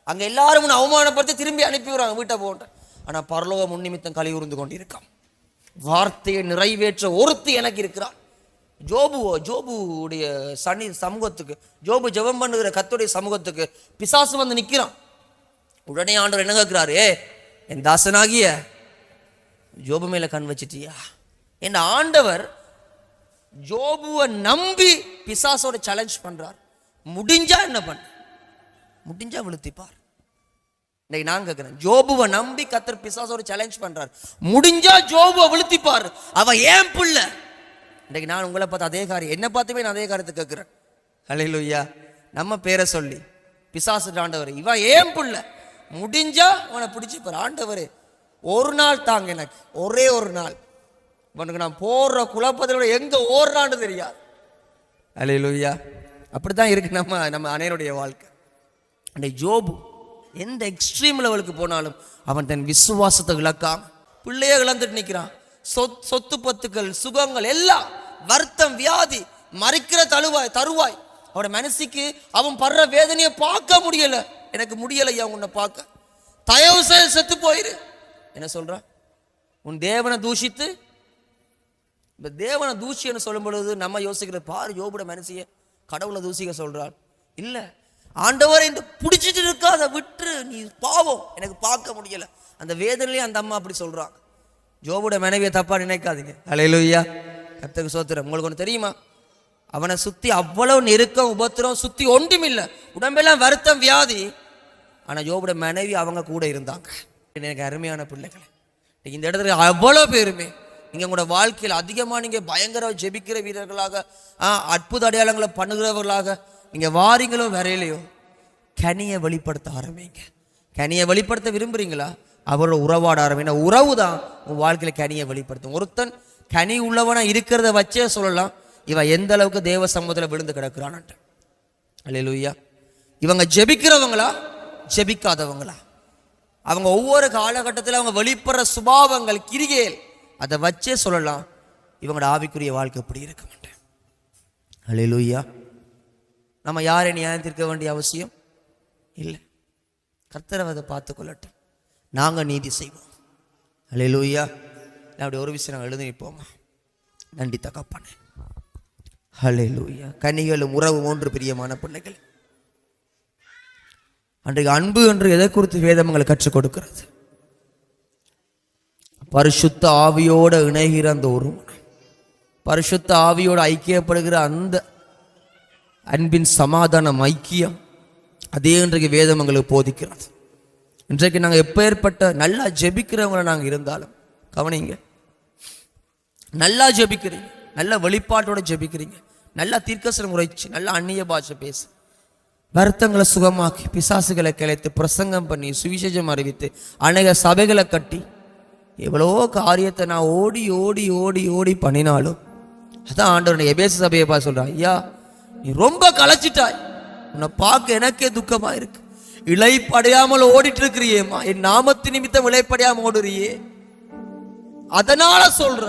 அங்க எல்லாரும் உன்னை அவமானப்படுத்தி திரும்பி அனுப்பிடுறாங்க, வீட்டை போன்ற. ஆனா பரலோக முன்னிமித்தம் கலி உருந்து கொண்டிருக்கான். வார்த்தையை நிறைவேற்ற ஒருத்தி எனக்கு இருக்கிறான். ஜோபுடைய சமூகத்துக்கு, ஜோபு ஜெபம் பண்ணுகிற கர்த்தருடைய சமூகத்துக்கு பிசாசு வந்து நிற்கிறான். உடனே ஆண்டவர் என்ன கேட்கிறாரு? என் தாசனாகிய ஜோபு மேல கண் வச்சிட்டியா? என் ஆண்டவர் ஜோபுவை நம்பி பிசாசோட சேலஞ்ச் பண்றார். முடிஞ்சா என்ன பண்ண, முடிஞ்சா விழுத்திப்பார். இன்னைக்கு நான் கேட்கிறேன், ஜோபுவை நம்பி கர்த்தர் பிசாசோட சேலஞ்ச் பண்றார். முடிஞ்சா ஜோபுவை விழுத்திப்பார். அவன் ஏன் புள்ள. இன்னைக்கு நான் உங்களை பார்த்து அதே காரியம், என்ன பார்த்துமே நான் அதே காரியத்தை கேட்கிறேன். ஹல்லேலூயா. நம்ம பேரை சொல்லி பிசாசு ஆண்டவர், இவன் ஏன் புள்ள, முடிஞ்சா அவனை பிடிச்சிப்பார். ஆண்டவர் ஒரு நாள் தாங்க, எனக்கு ஒரே ஒரு நாள். உனக்கு நான் போடுற குழப்பத்தோட எங்க ஓடுறான்னு தெரியாது. ஹல்லேலூயா. அப்படித்தான் இருக்கு நம்ம அனைவருடைய வாழ்க்கை. அன்றைக்கு ஜோபு எந்த எக்ஸ்ட்ரீம் லெவலுக்கு போனாலும் அவன் தன் விசுவாசத்தை இழக்காம பிள்ளைய இழந்துட்டு நிற்கிறான். சொத்து பத்துக்கள், சுகங்கள் எல்லாம், வருத்தம், வியாதி, மறிக்கிற தருவாய். அவட மனசுக்கு அவன் படுற வேதனையை பார்க்க முடியல. எனக்கு முடியலையா உன்னை பார்க்க, தயவு செய்து செத்து போயிரு. என்ன சொல்றான்? உன் தேவனை தூஷித்து, இந்த தேவனை தூஷின்னு சொல்லும் பொழுது நம்ம யோசிக்கிறது, பாரு யோபுட மனசிய கடவுளை தூசிக்க சொல்றான். இல்ல, ஆண்டவரை இந்த பிடிச்சிட்டு இருக்காத விட்டு, நீ பாவம், எனக்கு பார்க்க முடியல. அந்த வேதனையிலே அந்த அம்மா அப்படி சொல்றாங்க. ஜோபுட மனைவியை தப்பா நினைக்காதீங்க. ஹல்லேலூயா. கர்த்தருக்கு ஸ்தோத்திரம். உங்களுக்கு ஒன்று தெரியுமா? அவனை சுத்தி அவ்வளவு நெருக்கம், உபத்திரம், சுத்தி ஒன்றும் இல்லை, உடம்பெல்லாம் வருத்தம், வியாதி. ஆனா ஜோபுட மனைவி அவங்க கூட இருந்தாங்க. எனக்கு அருமையான பிள்ளைகளை, இந்த இடத்துல அவ்வளோ பேருமே நீங்க உங்களோட வாழ்க்கையில் அதிகமா நீங்க பயங்கர ஜெபிக்கிற வீரர்களாக, அற்புத அடையாளங்களை பண்ணுகிறவர்களாக நீங்க வாரீங்களோ வரையிலையோ, கனியை வெளிப்படுத்த ஆரம்பிங்க. கனியை வெளிப்படுத்த விரும்புறீங்களா? அவரோட உறவாட ஆரம்பிங்க. உறவு தான் உன் வாழ்க்கையில கனியை வெளிப்படுத்தும். ஒருத்தன் கனி உள்ளவனா இருக்கிறத வச்சே சொல்லலாம் இவன் எந்த அளவுக்கு தேவ சமூகத்தில் விழுந்து கிடக்கிறான். அல்லேலூயா. இவங்க ஜெபிக்கிறவங்களா ஜெபிக்காதவங்களா? அவங்க ஒவ்வொரு காலகட்டத்தில் அவங்க வெளிப்படுற சுபாவங்கள், கிரிகைகள், அதை வச்சே சொல்லலாம் இவங்களோட ஆவிக்குரிய வாழ்க்கை எப்படி இருக்க மாட்டேன். அல்லேலூயா. நம்ம யாரை நியாயம் தீர்க்க வேண்டிய அவசியம் இல்லை. கர்த்தர் அதை பார்த்து கொள்ளட்டும், நாங்கள் நீதி செய்வோம். அல்லேலூயா. அப்படி ஒரு விஷயம் நாங்கள் எழுதி நிற்போமா? நன்றி தகப்பனே. அல்லேலூயா. கனிகளும் உறவும் ஒன்று பிரியமான பிள்ளைகள். அன்றைக்கு அன்பு என்று எதை குறித்து வேதம் எங்களை கற்றுக் கொடுக்கிறது? பரிசுத்த ஆவியோட இணைகிற அந்த ஒரு பரிசுத்த ஆவியோட ஐக்கியப்படுகிற அந்த அன்பின் சமாதானம், ஐக்கியம், அதே இன்றைக்கு வேதம் எங்களுக்கு போதிக்கிறது. இன்றைக்கு நாங்கள் எப்பேற்பட்ட நல்லா ஜெபிக்கிறவங்களை நாங்கள் இருந்தாலும் கவனிங்க, நல்லா ஜெபிக்கிறீங்க, நல்ல வெளிப்பாட்டோட ஜெபிக்கிறீங்க, நல்லா தீர்க்கசனம் உரைச்சு, நல்லா அந்நிய பாஷை பேசு, வருத்தங்களை சுகமாக்கி பிசாசுகளை கிளைத்து பிரசங்கம் பண்ணி சுவிசேஷம் அறிவித்து அநேக சபைகளை கட்டி எவ்வளோ காரியத்தை நான் ஓடி ஓடி ஓடி ஓடி பண்ணினாலும் அதான் ஆண்டவருடைய எபேசு சபையை பார்த்து சொல்றான், ஐயா நீ ரொம்ப களைச்சிட்டாய், உன்னை பார்க்க எனக்கே துக்கமா இருக்கு, இளைப்படையாமல் ஓடிட்டு இருக்கிறியேம்மா, என் நாமத்து நிமித்தம் இளைப்படையாம ஓடுறியே, அதனால சொல்ற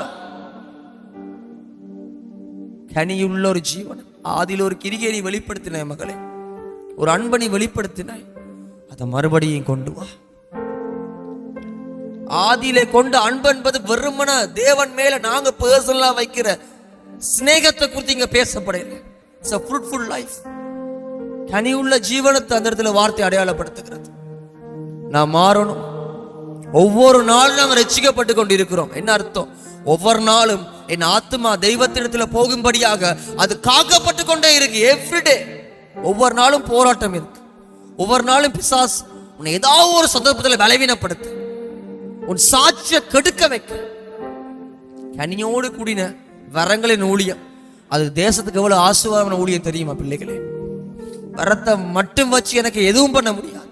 கனியுள்ள ஒரு ஜீவன் ஆதியில் ஒரு கிரியை நீ வெளிப்படுத்தினாய் மகளே, ஒரு அன்பை நீ வெளிப்படுத்தினாய், அதை மறுபடியும் கொண்டு வா. ஆதியிலே கொண்ட அன்பு என்பது வெறுமன தேவன் மேல நாங்க பர்சனலா வைக்கிற ஸ்நேகத்தை குறித்து இங்க பேசப்படல. It's a fruitful life. கனியுள்ள ஜீவனத்தை அந்த இடத்துல வார்த்தை அடையாளப்படுத்துகிறது. நான் மாறணும். ஒவ்வொரு நாளும் நாங்கள் ரட்சிக்கப்பட்டு கொண்டிருக்கிறோம். என்ன அர்த்தம்? ஒவ்வொரு நாளும் என் ஆத்மா தெய்வத்திடத்துல போகும்படியாக அது காக்கப்பட்டு கொண்டே இருக்கு. எவ்ரிடே ஒவ்வொரு நாளும் போராட்டம் இருக்கு. ஒவ்வொரு நாளும் பிசாசு உன்னை ஏதாவது ஒரு சந்தர்ப்பத்தில் பலவீனப்படுத்து, உன் சாட்சிய கெடுக்க வைக்க. கனியோடு கூடின வரங்களின் ஊழியம் அது தேசத்துக்கு எவ்வளவு ஆசீர்வாதமான ஊழியம் தெரியுமா பிள்ளைகளே? வரத்தை மட்டும் வச்சு எனக்கு எதுவும் பண்ண முடியாது.